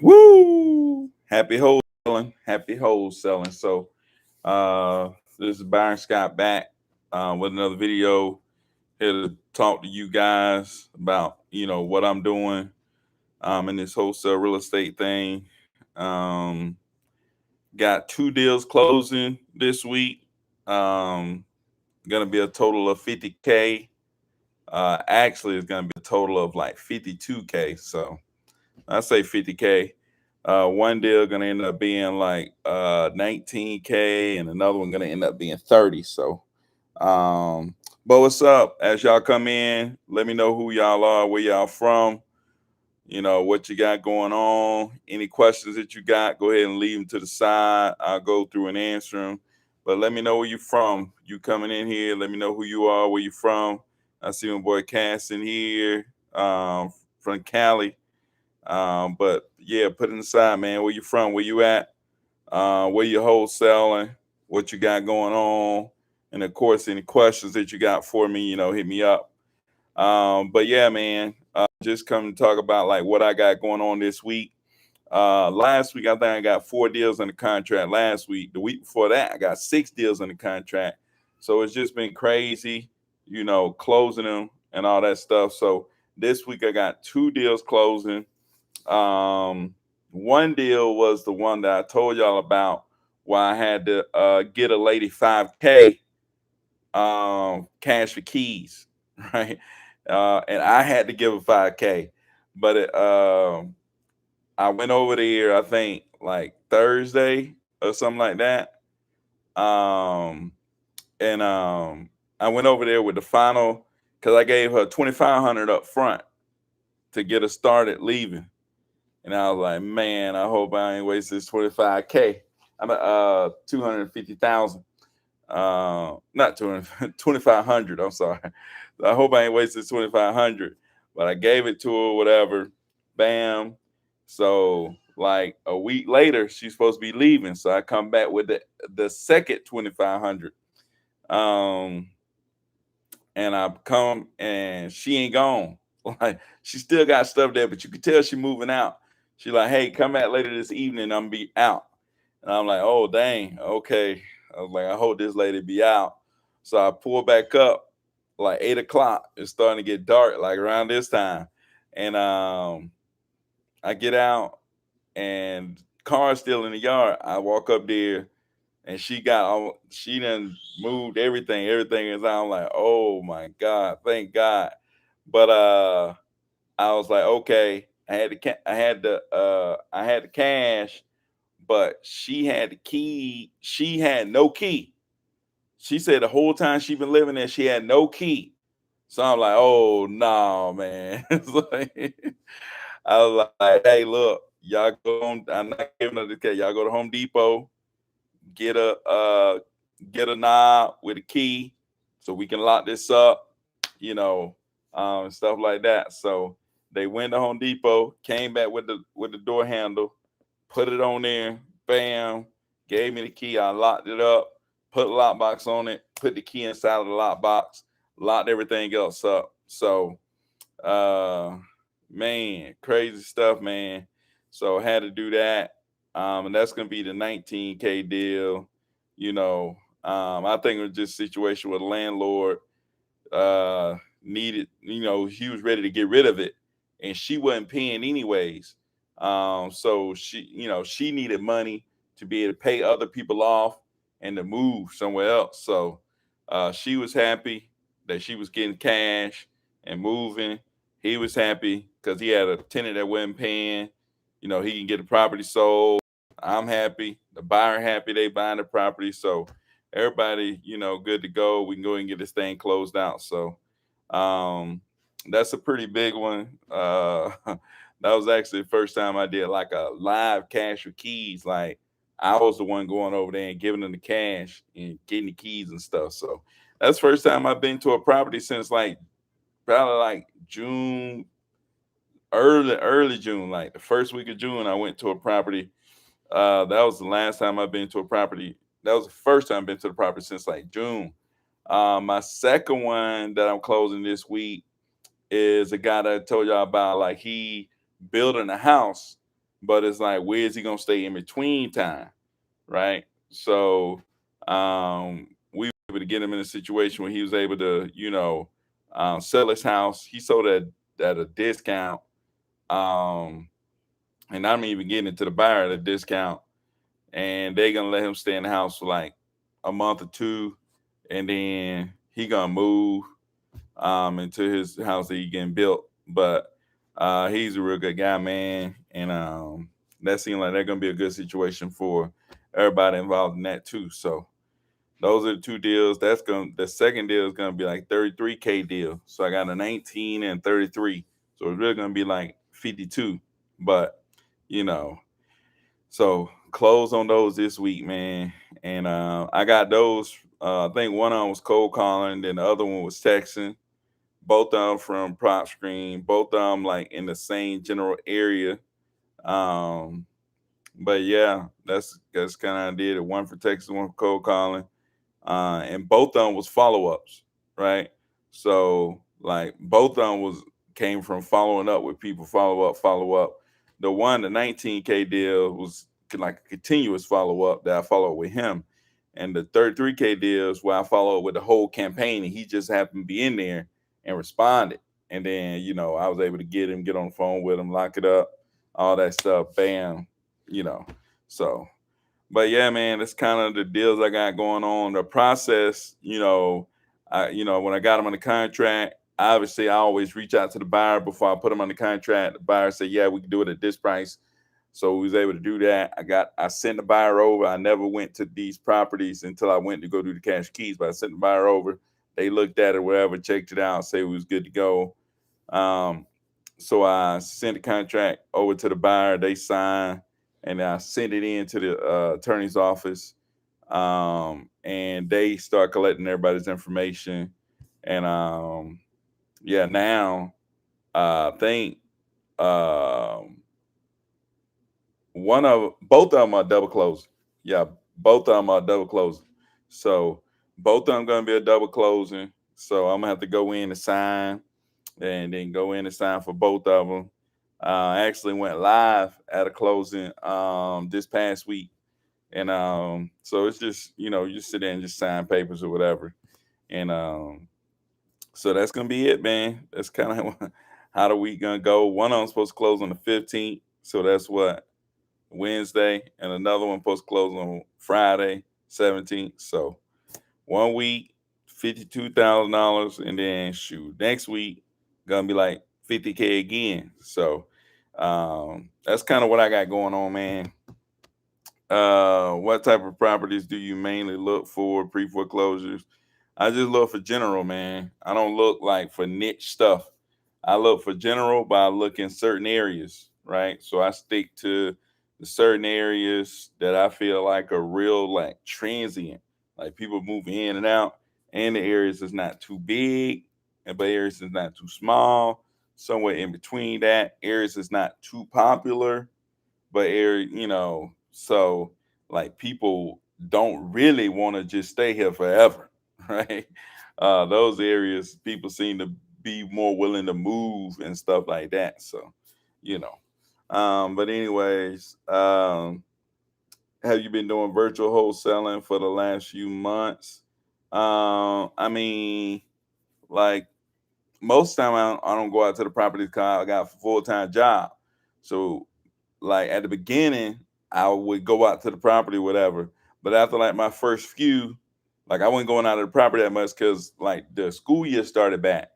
Woo! Happy wholesaling. Happy wholesaling. This is Byron Scott back with another video here to talk to you guys about what I'm doing in this wholesale real estate thing. Um, got two deals closing this week. Um, gonna be a total of 50K. Actually, it's gonna be a total of like 52K. So I say 50K. One deal gonna end up being like 19K, and another one gonna end up being 30. Um, but what's up? As y'all come in, let me know who y'all are, where y'all from, what you got going on. Any questions that you got, go ahead and leave them to the side. I'll go through and answer them. But let me know where you from. You coming in here, let me know who you are, where you from. I see my boy Cass in here from Cali. But yeah, put it aside, man. Where you from? Where you at? Where you wholesaling? What you got going on? And of course, any questions that you got for me, hit me up. But yeah, man, just come to talk about like what I got going on this week. Last week, I think I got 4 deals in the contract. Last week, the week before that, I got 6 deals in the contract. So it's just been crazy, closing them and all that stuff. So this week, I got 2 deals closing. One deal was the one that I told y'all about, where I had to get a lady 5K cash for keys, right? And I had to give her 5K, but I went over there, I think like Thursday or something like that. Um, and I went over there with the final because I gave her 2,500 up front to get her started leaving. And I was like, man, I hope I ain't waste this 25K. I'm at 250,000. Not 200, 2,500. I'm sorry. I hope I ain't wasted 2,500. But I gave it to her, whatever. Bam. So like a week later, she's supposed to be leaving. So I come back with the second 2,500. Um, and I come and she ain't gone. Like she still got stuff there, but you can tell she moving out. She like, hey, come back later this evening. I'm be out. And I'm like, oh dang, okay. I was like, I hope this lady be out. So I pull back up like 8 o'clock. It's starting to get dark, like around this time. And I get out and car's still in the yard. I walk up there and she done moved everything. Everything is out. I'm like, oh my God, thank God. But I was like, okay, I had the cash, but she had the key. She had no key. She said the whole time she been living there, she had no key. So I'm like, oh no, man. It's like, I was like, hey, look, y'all go on. I'm not giving her the key. Y'all go to Home Depot, get a uh get a knob with a key so we can lock this up, you know, and stuff like that. So they went to Home Depot, came back with the door handle, put it on there, bam, gave me the key. I locked it up, put a lockbox on it, put the key inside of the lockbox, locked everything else up. So uh man, crazy stuff, man. So I had to do that. And that's gonna be the 19K deal. I think it was just a situation where the landlord needed, he was ready to get rid of it and she wasn't paying anyways. So she needed money to be able to pay other people off and to move somewhere else. So she was happy that she was getting cash and moving. He was happy because he had a tenant that wasn't paying. He can get the property sold. I'm happy. The buyer happy they buying the property. So everybody, good to go. We can go and get this thing closed out. So um that's a pretty big one. That was actually the first time I did like a live cash for keys. Like I was the one going over there and giving them the cash and getting the keys and stuff. So that's the first time I've been to a property since like probably like June, early June, like the first week of June. I went to a property. That was the last time I've been to a property. That was the first time I've been to the property since like June. My second one that I'm closing this week is a guy that I told y'all about. Like he building a house, but it's like, where is he gonna stay in between time, right? So we were able to get him in a situation where he was able to, sell his house. He sold it at a discount, um, and I'm even getting it to the buyer at a discount, and they're gonna let him stay in the house for like a month or two, and then he gonna move into his house that he getting built. But he's a real good guy, man, and that seemed like they're gonna be a good situation for everybody involved in that too. So those are the two deals. The second deal is gonna be like 33K deal. So I got a 19 and 33. So it's really gonna be like 52. But you know, so close on those this week, man. And I got those. I think one of them was cold calling, then the other one was texting. Both of them from prop screen. Both of them like in the same general area. Um, but yeah, that's kind of did it. One for texting, one for cold calling, and both of them was follow-ups, right? So like both of them was came from following up with people, follow up. The one, the 19K deal was like a continuous follow-up that I followed with him. And the 33K deal is where I follow up with the whole campaign, and he just happened to be in there and responded. And then, I was able to get on the phone with him, lock it up, all that stuff, bam, you know. So but yeah, man, that's kind of the deals I got going on. The process, when I got them on the contract, obviously I always reach out to the buyer before I put them on the contract. The buyer said, "Yeah, we can do it at this price." So we was able to do that. I sent the buyer over. I never went to these properties until I went to go do the cash keys, but I sent the buyer over. They looked at it, whatever, checked it out, say we was good to go. Um, so I sent the contract over to the buyer. They signed, and I sent it in to the attorney's office. And they start collecting everybody's information. And yeah, now I think um, both of them are double closing. Yeah, both of them are double closing. So both of them gonna be a double closing. So I'm gonna have to go in and sign, and then go in and sign for both of them. I actually went live at a closing this past week, and so it's just you just sit there and just sign papers or whatever, and so that's gonna be it, man. That's kind of how the week gonna go. One of them supposed to close on the 15th, so that's what Wednesday, and another one supposed to close on Friday 17th. So 1 week, $52,000, and then shoot, next week gonna be like 50K again. So that's kind of what I got going on, man. What type of properties do you mainly look for pre foreclosures? I just look for general, man. I don't look like for niche stuff. I look for general, but I look in certain areas, right? So I stick to the certain areas that I feel like are real, like transient, like people move in and out, and the areas is not too big, but areas is not too small. Somewhere in between that, areas is not too popular, but so like people don't really want to just stay here forever, right? Those areas people seem to be more willing to move and stuff like that. So, you know. But anyways, have you been doing virtual wholesaling for the last few months? I mean, like most of the time I don't go out to the property because I got a full-time job. So like at the beginning, I would go out to the property, whatever. But after like my first few, like I wasn't going out to the property that much because like the school year started back,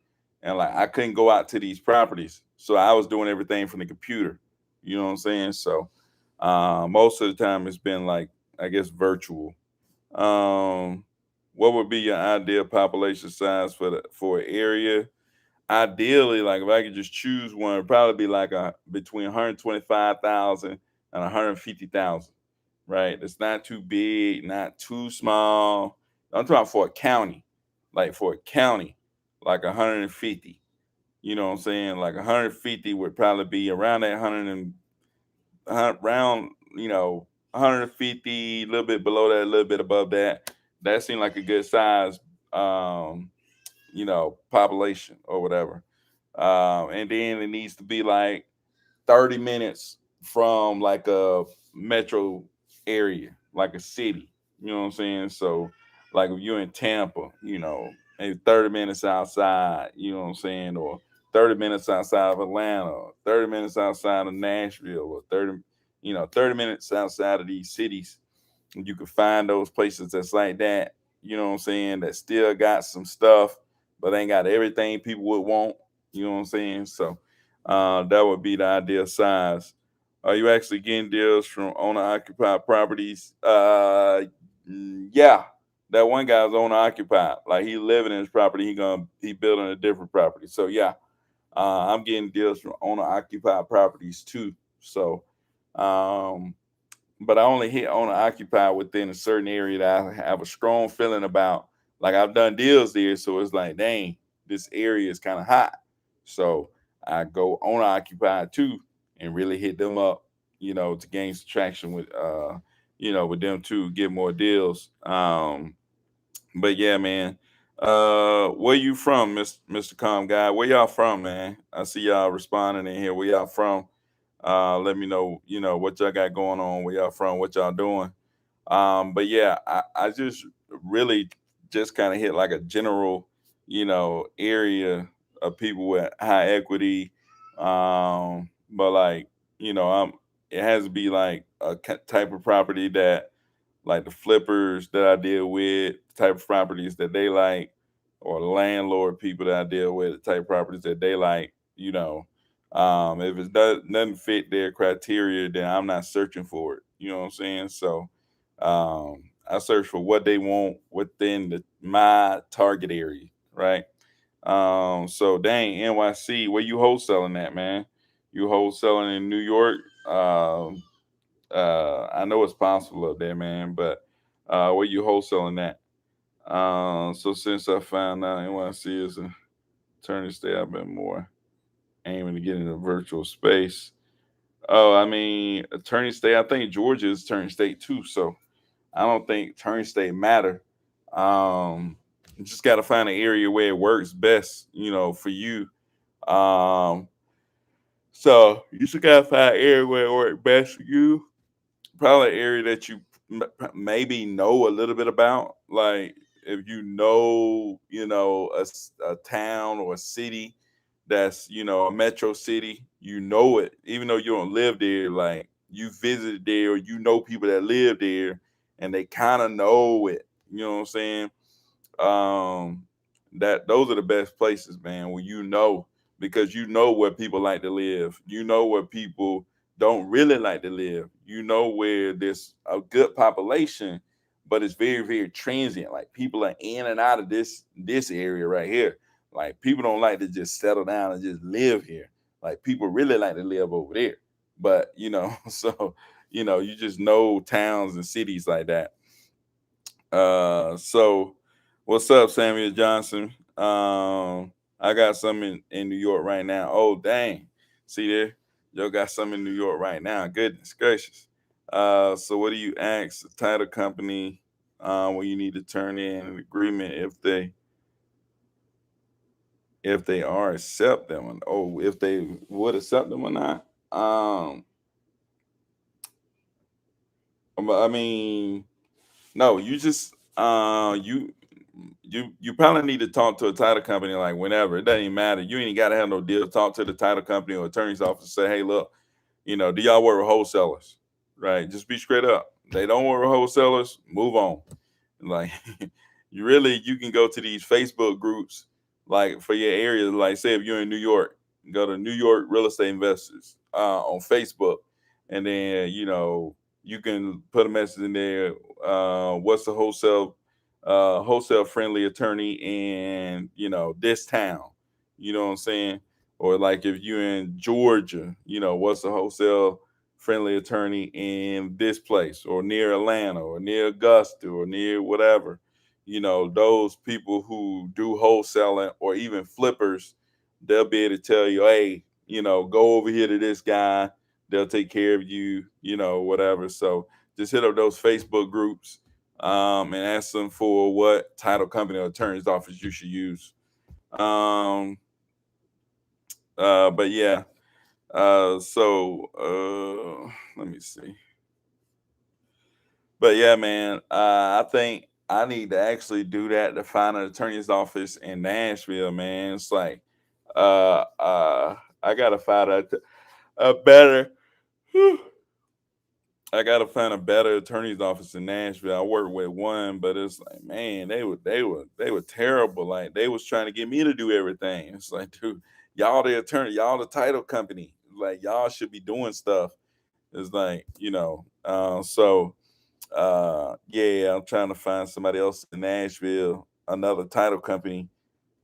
and like I couldn't go out to these properties. So I was doing everything from the computer. You know what I'm saying? So most of the time it's been like, I guess, virtual. Um, what would be your ideal population size for an area? Ideally, like if I could just choose one, it'd probably be like a between 125,000 and 150,000. Right? It's not too big, not too small. I'm talking for a county, like for a county, like 150. You know what I'm saying? Like 150 would probably be around that 100 and around, 150, a little bit below that, a little bit above that. That seemed like a good size, um, population or whatever. And then it needs to be like 30 minutes from like a metro area, like a city. You know what I'm saying? So, like if you're in Tampa, maybe 30 minutes outside, you know what I'm saying? Or 30 minutes outside of Atlanta, or 30 minutes outside of Nashville, or 30 minutes outside of these cities. You can find those places that's like that, you know what I'm saying, that still got some stuff, but ain't got everything people would want, you know what I'm saying? So that would be the ideal size. Are you actually getting deals from owner occupied properties? Yeah. That one guy's owner occupied. Like he living in his property, he building a different property. So yeah, I'm getting deals from owner occupied properties too. So um but I only hit owner occupied within a certain area that I have a strong feeling about. Like I've done deals there, so it's like, dang, this area is kind of hot. So I go owner occupied too, and really hit them up, to gain some traction with, with them too, get more deals. But yeah, man. Where you from, Mr. Com Guy? Where y'all from, man? I see y'all responding in here. Where y'all from? Let me know, what y'all got going on, where y'all from, what y'all doing. But yeah, I just really just kind of hit like a general, area of people with high equity. But like, it has to be like a type of property that like the flippers that I deal with, the type of properties that they like, or the landlord people that I deal with, the type of properties that they like, if it doesn't fit their criteria, then I'm not searching for it. You know what I'm saying? So I search for what they want within my target area, right? So dang, NYC, where you wholesaling at, man? You wholesaling in New York? I know it's possible up there, man, but where you wholesaling that? So since I found out NYC is a attorney state, I've been more aiming to get into virtual space. Oh, I mean, attorney state. I think Georgia is attorney state too, so I don't think attorney state matter. You just got to find an area where it works best, for you. Um, so you just got to find an area where it works best for you, probably an area that you maybe know a little bit about. Like if a town or a city that's a metro city, it, even though you don't live there. Like you visited there, or people that live there, and they kind of know it. You know what I'm saying? um that those are the best places, man, when because you know where people like to live, where people don't really like to live, where there's a good population, but it's very, very transient. Like people are in and out of this area right here. Like people don't like to just settle down and just live here. Like people really like to live over there. But so you just know towns and cities like that. So what's up, Samuel Johnson? I got some in New York right now. Oh, dang. See there? Yo got some in New York right now. Goodness gracious. So what do you ask the title company when you need to turn in an agreement if they are accept them? Oh, if they would accept them or not? I mean, no, you just you probably need to talk to a title company like whenever. It doesn't even matter. You ain't gotta have no deal. Talk to the title company or attorney's office. Say, hey, look, do y'all work with wholesalers? Right? Just be straight up. They don't work with wholesalers. Move on. Like you can go to these Facebook groups like for your area. Like say if you're in New York, go to New York Real Estate Investors on Facebook, and then you can put a message in there. What's the wholesale friendly attorney in this town? You know what I'm saying? Or like if you're in Georgia, what's the wholesale friendly attorney in this place, or near Atlanta, or near Augusta, or near whatever. Those people who do wholesaling or even flippers, they'll be able to tell you, hey, go over here to this guy. They'll take care of you, whatever. So just hit up those Facebook groups and ask them for what title company or attorney's office you should use. But yeah, Let me see. But yeah, man, I think I need to actually do that to find an attorney's office in Nashville, man. It's like, I gotta find a better. I gotta find a better attorney's office in Nashville. I worked with one, but it's like, man, they were terrible. Like they was trying to get me to do everything. It's like, dude, y'all the attorney, y'all the title company. Like y'all should be doing stuff. It's like, yeah, I'm trying to find somebody else in Nashville, another title company,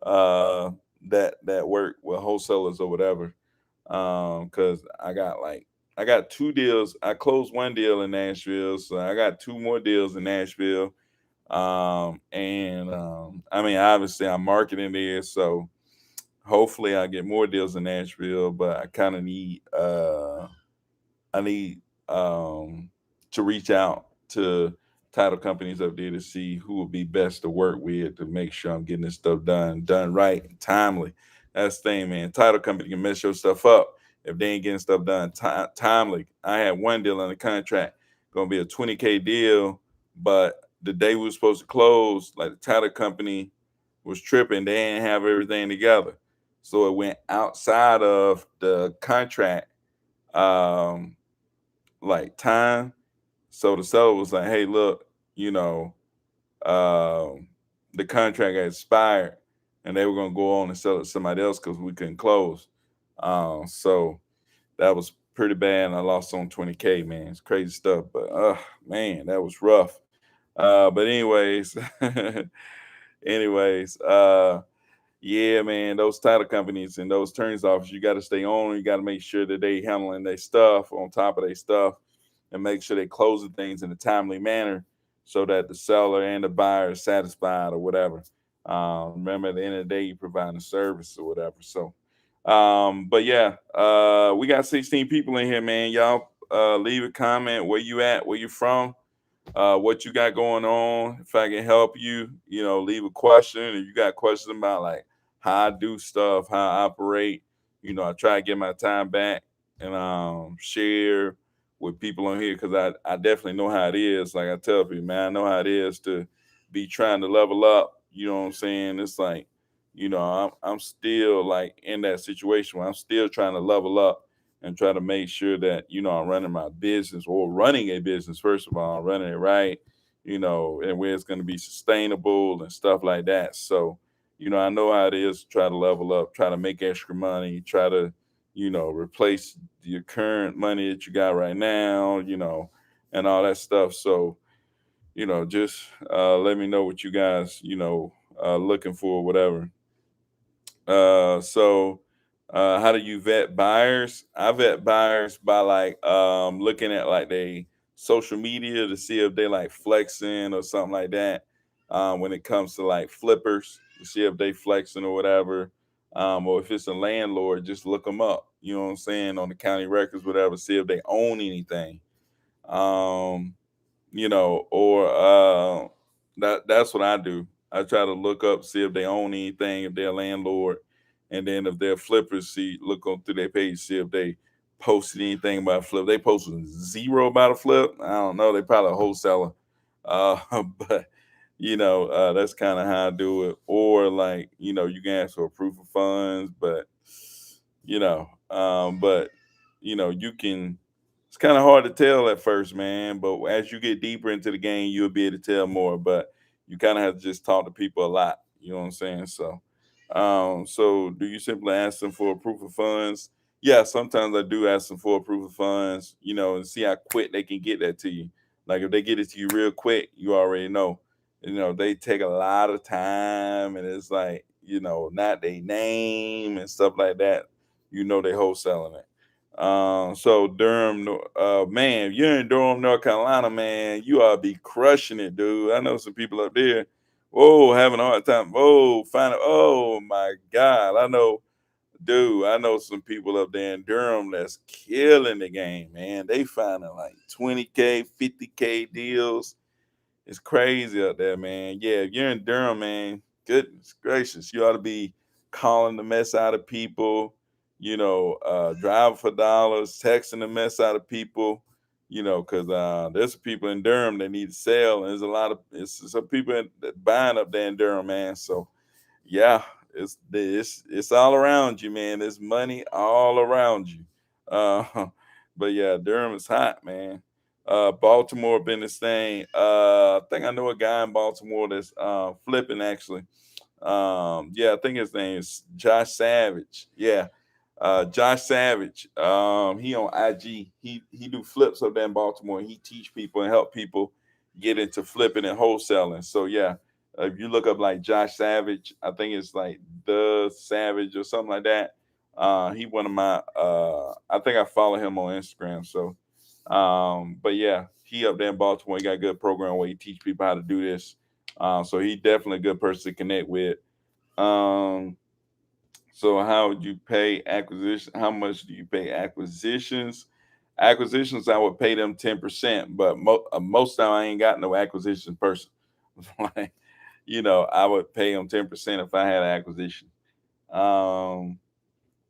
uh that work with wholesalers or whatever. Because I got two deals. I closed one deal in Nashville, so I got two more deals in Nashville. I mean, obviously I'm marketing there, so hopefully I get more deals in Nashville, but I kind of need I need to reach out to title companies up there to see who would be best to work with to make sure I'm getting this stuff done right and timely. That's the thing, man. Title company can mess your stuff up if they ain't getting stuff done timely. I had one deal on the contract, gonna be a 20K deal, but the day we were supposed to close, like the title company was tripping. They didn't have everything together. So it went outside of the contract um like time. So the seller was like, "Hey, look, you know, um, the contract had expired, and they were gonna go on and sell it to somebody else because we couldn't close." So that was pretty bad. And I lost on 20K, man. It's crazy stuff, but man, that was rough. But anyways, anyways, yeah, man, those title companies and those attorneys office, you got to stay on. You got to make sure that they handling their stuff on top of their stuff, and make sure they closing things in a timely manner so that the seller and the buyer is satisfied or whatever. Remember, at the end of the day, you providing a service or whatever. So, but yeah, we got 16 people in here, man. Y'all leave a comment where you at, where you from, what you got going on. If I can help you, leave a question. If you got questions about like how I do stuff, how I operate, I try to get my time back and share with people on here because I definitely know how it is. Like I tell people, man, I know how it is to be trying to level up. You know what I'm saying? It's like, I'm still like in that situation where I'm still trying to level up and try to make sure that I'm running my business or running a business first of all, running it right, and where it's going to be sustainable and stuff like that. So, I know how it is to try to level up, try to make extra money, try to, replace your current money that you got right now, and all that stuff. So, just let me know what you guys, looking for, whatever. How do you vet buyers? I vet buyers by like looking at like they social media to see if they like flexing or something like that. When it comes to like flippers, to see if they flexing or whatever. Or if it's a landlord, just look them up. You know what I'm saying, on the county records, whatever. See if they own anything. Um, or that's what I do. I try to look up, see if they own anything, if they're a landlord, and then if they're flippers, see look on through their page, see if they posted anything about a flip. They posted zero about a flip. I don't know. They probably a wholesaler. But that's kind of how I do it. Or like, you can ask for a proof of funds, but you can it's kind of hard to tell at first, man. But as you get deeper into the game, you'll be able to tell more. But you kind of have to just talk to people a lot. You know what I'm saying? So do you simply ask them for a proof of funds? Yeah, sometimes I do ask them for a proof of funds. And see how quick they can get that to you. Like if they get it to you real quick, you already know. They take a lot of time, and it's like not their name and stuff like that. They wholesaling it. So Durham, man, if you're in Durham, North Carolina, man, you ought to be crushing it, dude. I know some people up there, whoa, having a hard time. Whoa, finding, oh my God. I know some people up there in Durham that's killing the game, man. They finding like 20K, 50K deals. It's crazy out there, man. Yeah, if you're in Durham, man, goodness gracious, you ought to be calling the mess out of people. driving for dollars, texting the mess out of people, because there's some people in Durham that need to sell, and there's a lot of it's some people that buying up there in Durham, man. So yeah, it's all around you, man. There's money all around you. Uh, but yeah, Durham is hot, man. Baltimore been this thing. I think I know a guy in Baltimore that's flipping actually. Yeah, I think his name is Josh Savage. Yeah, Josh Savage. He on IG. He do flips up there in Baltimore. He teach people and help people get into flipping and wholesaling. So yeah, if you look up like Josh Savage, I think it's like the Savage or something like that. He one of my. I think I follow him on Instagram. So, but yeah, he up there in Baltimore. He got a good program where he teach people how to do this. So he definitely a good person to connect with. Um, so how would you pay acquisition? How much do you pay acquisitions? Acquisitions, I would pay them 10%, but most time I ain't got no acquisition person. Like, I would pay them 10% if I had an acquisition. Um,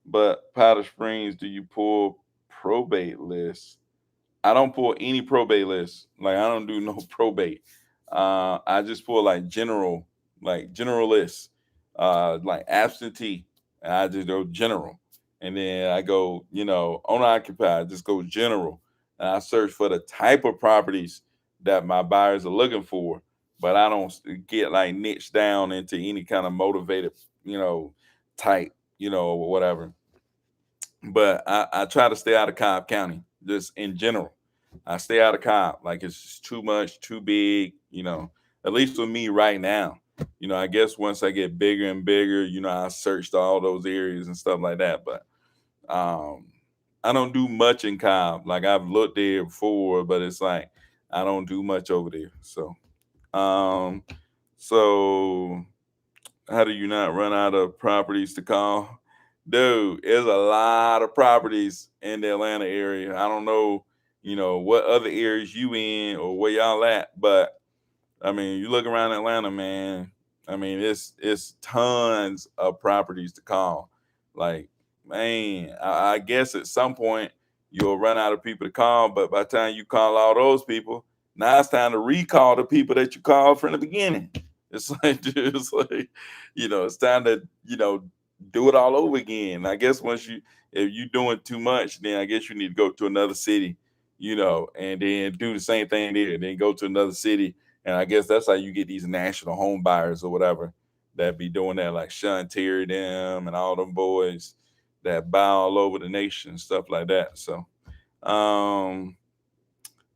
but Powder Springs, do you pull probate lists? I don't pull any probate lists. Like I don't do no probate. I just pull like general lists, like absentee. And I just go general, and then I go, owner occupied. Just go general, and I search for the type of properties that my buyers are looking for. But I don't get like niched down into any kind of motivated, type, or whatever. But I try to stay out of Cobb County, just in general. I stay out of Cobb. Like it's just too much, too big, at least for me right now. I guess once I get bigger and bigger, I searched all those areas and stuff like that. But um I don't do much in Cobb. Like I've looked there before, but it's like I don't do much over there. Um so how do you not run out of properties to call? Dude, there's a lot of properties in the Atlanta area. I don't know, what other areas you in or where y'all at, but I mean, you look around Atlanta, man. I mean, it's tons of properties to call. Like, man, I guess at some point you'll run out of people to call, but by the time you call all those people, now it's time to recall the people that you called from the beginning. It's like, it's like, it's time to, do it all over again. I guess if you're doing too much, then I guess you need to go to another city, and then do the same thing there. Then go to another city, and I guess that's how you get these national home buyers or whatever that be doing that, like Sean Terry them and all them boys that buy all over the nation, stuff like that. Um,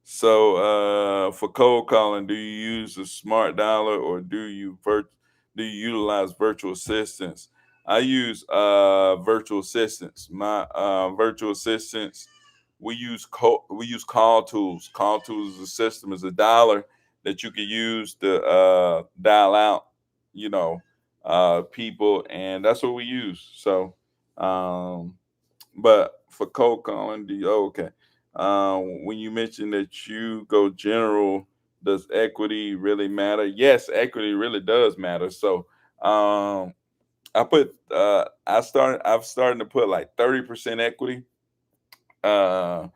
for cold calling, do you use a smart dollar or do you utilize virtual assistants? I use virtual assistants. My virtual assistants, we use call tools. Call tools is a system, is a dollar that you can use to dial out, you know, people, and that's what we use. Um, but for cold calling, okay. When you mentioned that you go general, does equity really matter? Yes, equity really does matter. So I've started to put like 30% equity. Uh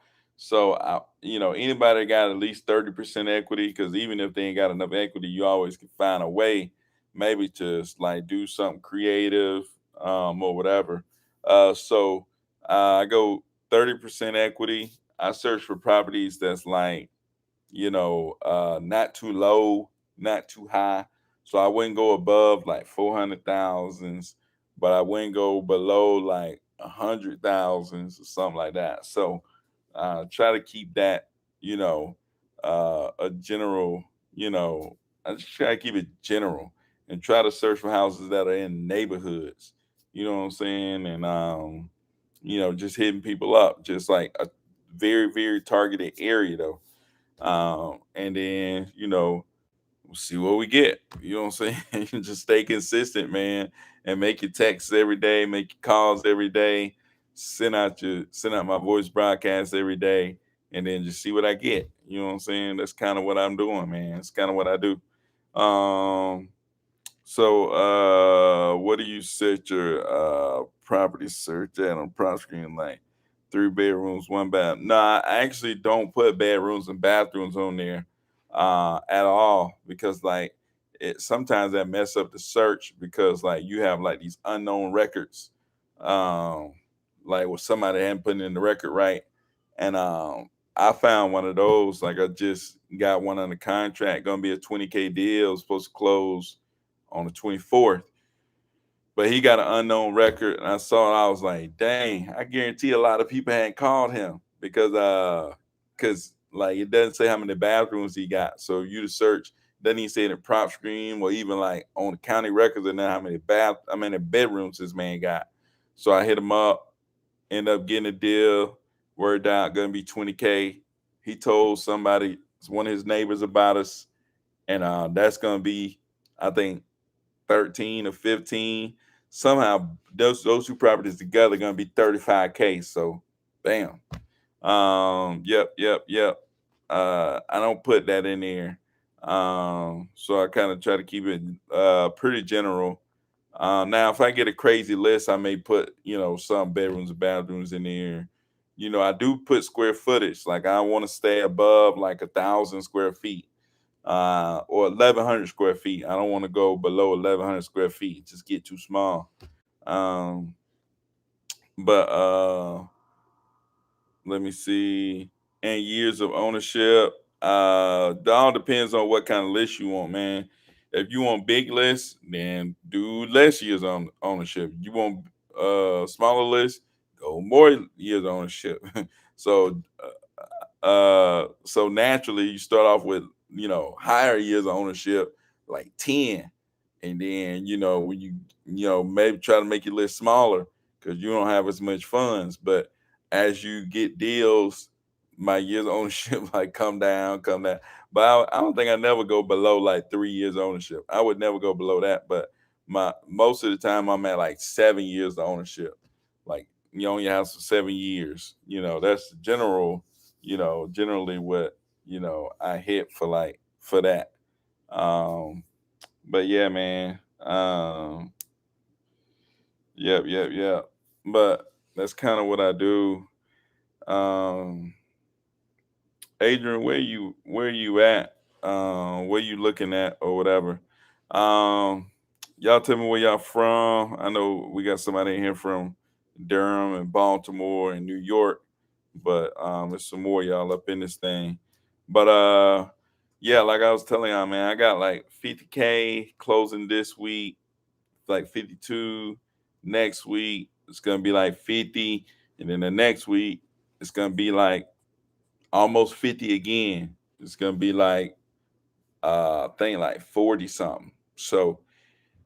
anybody got at least 30% equity, because even if they ain't got enough equity, you always can find a way maybe to like do something creative, or whatever. I go 30% equity. I search for properties that's like, not too low, not too high. So I wouldn't go above like 400,000s, but I wouldn't go below like 100,000s or something like that. So try to keep that, a general, I just try to keep it general and try to search for houses that are in neighborhoods. You know what I'm saying? And just hitting people up, just like a very, very targeted area though. And then, we'll see what we get. You know what I'm saying? Just stay consistent, man, and make your texts every day, make your calls every day, send out my voice broadcast every day, and then just see what I get. You know what I'm saying? That's kind of what I'm doing, man. It's kind of what I do. Um, So, what do you set your property search at on prop screen? Like 3 bedrooms, 1 bath? No, I actually don't put bedrooms and bathrooms on there at all because like it sometimes that mess up the search because like you have like these unknown records, um, like with somebody hadn't put in the record right, and I found one of those. Like I just got one under contract, gonna be a 20K deal, supposed to close on the 24th, but he got an unknown record. And I saw it, I was like, dang, I guarantee a lot of people hadn't called him because like it doesn't say how many bathrooms he got. So you to search, doesn't even say in the prop screen or even like on the county records and then how many bedrooms this man got. So I hit him up, end up getting a deal, word out, gonna be 20K. He told somebody, one of his neighbors about us, and that's gonna be, I think, 13 or 15. Somehow those two properties together gonna be 35K. So bam. Yep. I don't put that in there. So I kind of try to keep it pretty general. Now if I get a crazy list, I may put, some bedrooms and bathrooms in there. I do put square footage. Like I want to stay above like 1,000 square feet or 1,100 square feet. I don't want to go below 1,100 square feet. Just get too small. Um, but let me see. And years of ownership. It all depends on what kind of list you want, man. If you want big lists, then do less years on ownership. You want smaller lists, go more years ownership. So so naturally you start off with higher years of ownership, like 10, and then when you maybe try to make your list smaller because you don't have as much funds. But as you get deals, my years of ownership like come down. But I don't think I never go below like 3 years ownership. I would never go below that. But my most of the time I'm at like 7 years of ownership. Like you own your house for 7 years. That's generally what I hit for like for that. Um, but yeah, man. Yep. But that's kind of what I do. Um, Adrian, where you at? Where you looking at or whatever? Um, y'all tell me where y'all from. I know we got somebody in here from Durham and Baltimore and New York, but there's some more y'all up in this thing. But yeah, like I was telling y'all, man, I got like 50K closing this week, like 52. Next week it's gonna be like 50, and then the next week it's gonna be like almost 50 again. It's gonna be like I think like 40 something. So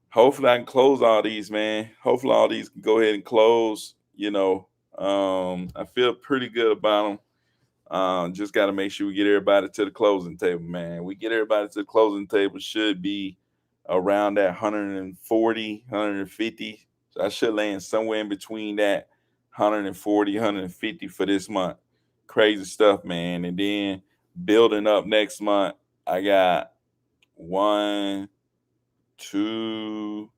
hopefully I can close all these, man. Hopefully all these can go ahead and close. I feel pretty good about them. Just got to make sure we get everybody to the closing table, man. We get everybody to the closing table should be around that 140, 150. So I should land somewhere in between that 140, 150 for this month. Crazy stuff, man. And then building up next month, I got one, two,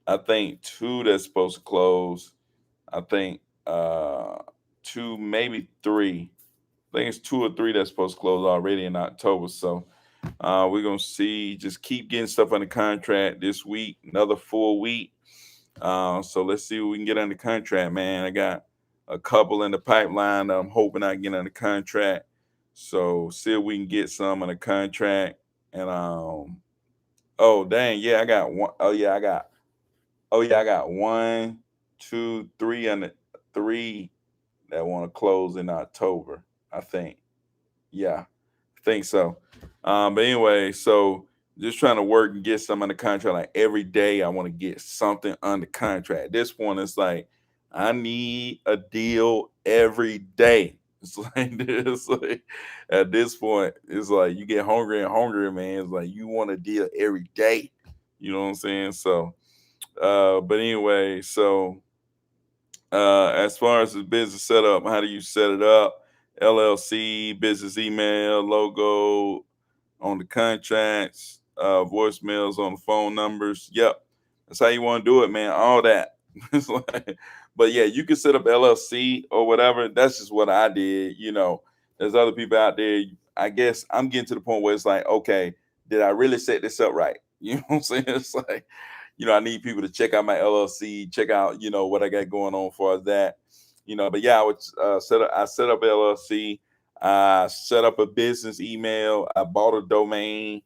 I think two that's supposed to close. I think two, maybe three. I think it's two or three that's supposed to close already in October. So we're gonna see. Just keep getting stuff under contract this week. Another full week. So let's see what we can get under contract, man. I got a couple in the pipeline that I'm hoping I can get under contract. So see if we can get some under contract. And oh dang, yeah, I got one. I got one, two, three, and three that want to close in October. I think. Yeah, I think so. But anyway, so just trying to work and get some under contract. Like every day, I want to get something under contract. At this point, it's like I need a deal every day. It's like this. Like, at this point, it's like you get hungry and hungry, man. It's like you want a deal every day. You know what I'm saying? So, but anyway, so as far as the business setup, how do you set it up? LLC, business email, logo on the contracts. voicemails on the phone numbers. Yep, that's how you want to do it, man. All that. It's like, but yeah, you can set up LLC or whatever. That's just what I did. There's other people out there. I guess I'm getting to the point where it's like, okay, did I really set this up right? You know what I'm saying? It's like, I need people to check out my LLC, check out, what I got going on for that. But yeah, I would I set up LLC, set up a business email, I bought a domain.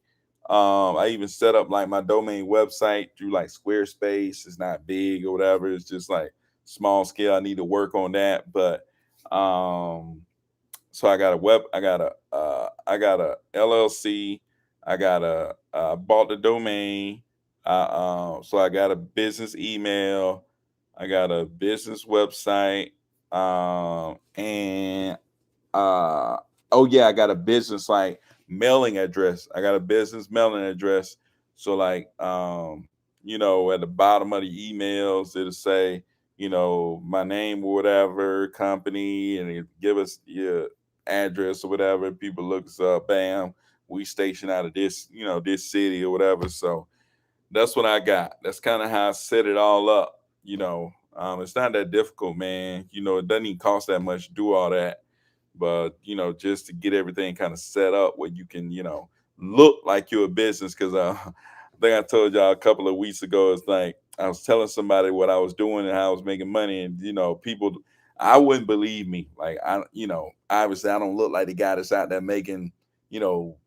I even set up like my domain website through like Squarespace. It's not big or whatever. It's just like small scale. I need to work on that. But so I got a LLC. I got bought the domain. So I got a business email. I got a business website. And oh yeah, I got a business like mailing address. I got a business mailing address. So like at the bottom of the emails it'll say, my name or whatever, company, and it give us your address or whatever. People look us up, bam, we station out of this, this city or whatever. So that's what I got. That's kind of how I set it all up. It's not that difficult, man. It doesn't even cost that much to do all that, but just to get everything kind of set up where you can look like you're a business. Because I think I told y'all a couple of weeks ago, it's like I was telling somebody what I was doing and how I was making money, and people, I wouldn't believe me. Like obviously I don't look like the guy that's out there making you know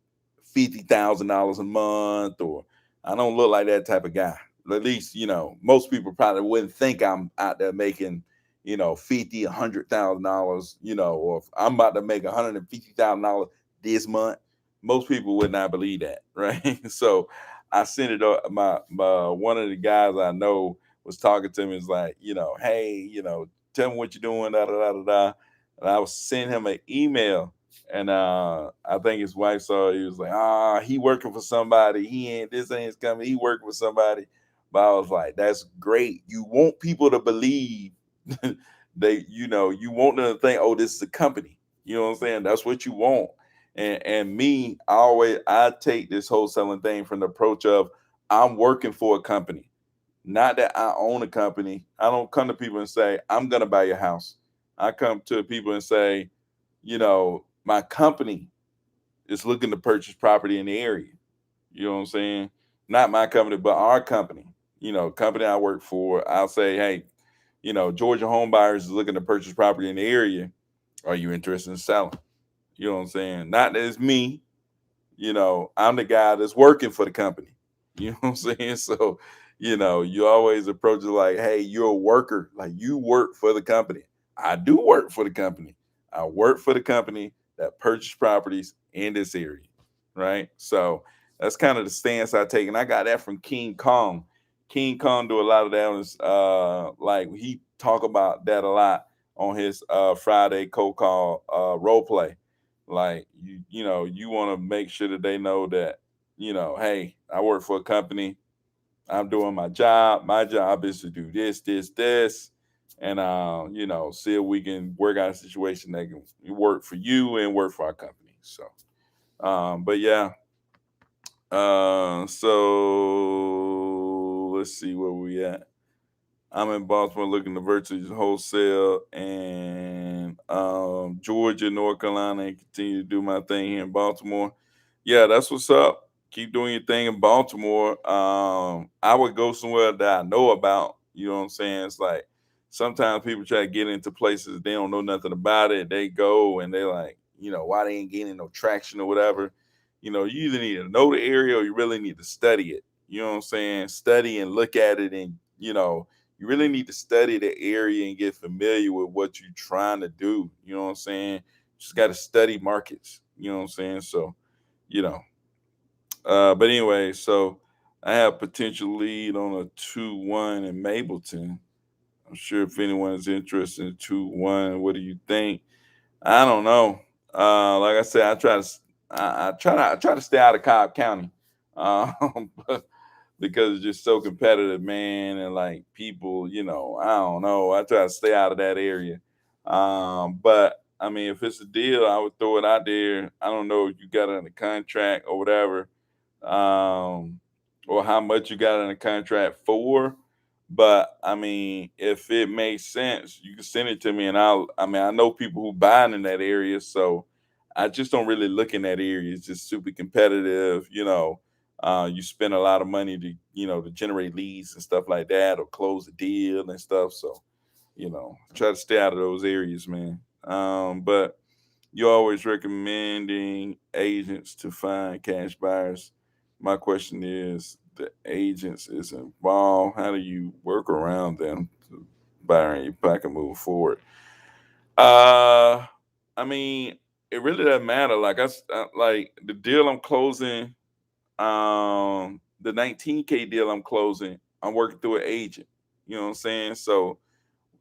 $50,000 a month, or I don't look like that type of guy. At least most people probably wouldn't think I'm out there making 50, $100,000, or if I'm about to make $150,000 this month, most people would not believe that, right? So I sent it up. My one of the guys I know was talking to me, is like, hey, tell me what you're doing, da da da da da. And I was sending him an email, and I think his wife saw it. He was like, he working for somebody. He ain't, this ain't his company. He working for somebody. But I was like, that's great. You want people to believe you want them to think, oh, this is a company. You know what I'm saying? That's what you want. And me, I take this wholesaling thing from the approach of I'm working for a company, not that I own a company. I don't come to people and say, I'm gonna buy your house. I come to people and say, my company is looking to purchase property in the area. You know what I'm saying? Not my company, but our company. Company I work for. I'll say, hey, Georgia home buyers is looking to purchase property in the area. Are you interested in selling? You know what I'm saying? Not that it's me. I'm the guy that's working for the company. You know what I'm saying? So, you always approach it like, hey, you're a worker. Like, you work for the company. I do work for the company. I work for the company that purchased properties in this area. Right. So that's kind of the stance I take. And I got that from King Kong. King Kong do a lot of that on his like he talk about that a lot on his Friday cold call role play. Like you want to make sure that they know that hey, I work for a company. I'm doing my job. My job is to do this, and see if we can work out a situation that can work for you and work for our company. So but yeah, so let's see where we at. I'm in Baltimore looking to purchase wholesale, and Georgia, North Carolina, and continue to do my thing here in Baltimore. Yeah, that's what's up. Keep doing your thing in Baltimore. I would go somewhere that I know about. You know what I'm saying? It's like sometimes people try to get into places they don't know nothing about it. They go and they're like, why they ain't getting no traction or whatever. You either need to know the area or you really need to study it. You know what I'm saying? Study and look at it, and you really need to study the area and get familiar with what you're trying to do. You know what I'm saying? Just got to study markets. You know what I'm saying? So, you know. But anyway, so I have potential lead on a 2-1 in Mableton. I'm sure if anyone is interested in 2-1, what do you think? I don't know. Like I said, I try to stay out of Cobb County. But because it's just so competitive, man, and like people, I don't know. I try to stay out of that area. But I mean, if it's a deal, I would throw it out there. I don't know if you got it under contract or whatever. um, or how much you got in a contract for. But I mean, if it makes sense, you can send it to me, and I mean, I know people who buying in that area, so I just don't really look in that area. It's just super competitive, you know. You spend a lot of money to, you know, to generate leads and stuff like that, or close a deal and stuff. So, you know, try to stay out of those areas, man. But you're always recommending agents to find cash buyers. My question is, the agents is involved. How do you work around them to buy your pack and move forward? Uh, I mean, it really doesn't matter. Like the deal I'm closing, the 19K deal I'm closing, I'm working through an agent. You know what I'm saying? So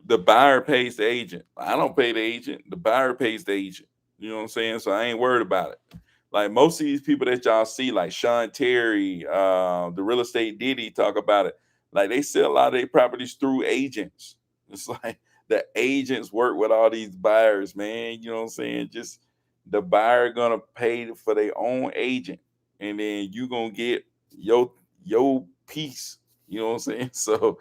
the buyer pays the agent. I don't pay the agent. The buyer pays the agent. You know what I'm saying? So I ain't worried about it. Like most of these people that y'all see, like Sean Terry, the real estate Diddy, talk about it. Like they sell a lot of their properties through agents. It's like the agents work with all these buyers, man. You know what I'm saying? Just the buyer gonna pay for their own agent, and then you gonna get your piece. You know what I'm saying? So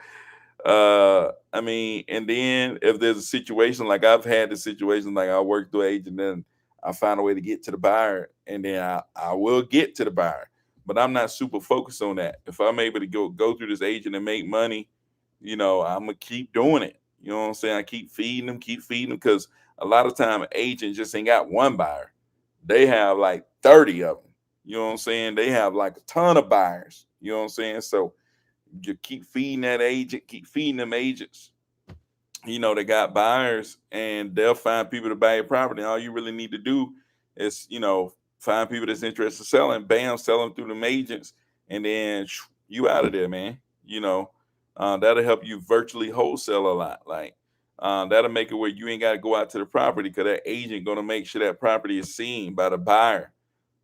I mean, and then if there's a situation, like I've had the situation, like I work through an agent, then I find a way to get to the buyer, and then I will get to the buyer, but I'm not super focused on that. If I'm able to go through this agent and make money, you know, I'm gonna keep doing it. You know what I'm saying? I keep feeding them, because a lot of time an agent just ain't got one buyer. They have like 30 of them. You know what I'm saying? They have like a ton of buyers. You know what I'm saying? So you keep feeding that agent, keep feeding them agents. You know, they got buyers, and they'll find people to buy your property. All you really need to do is, you know, find people that's interested in selling, bam, sell them through them agents, and then you out of there, man. You know, that'll help you virtually wholesale a lot. Like, that'll make it where you ain't got to go out to the property, because that agent gonna make sure that property is seen by the buyer.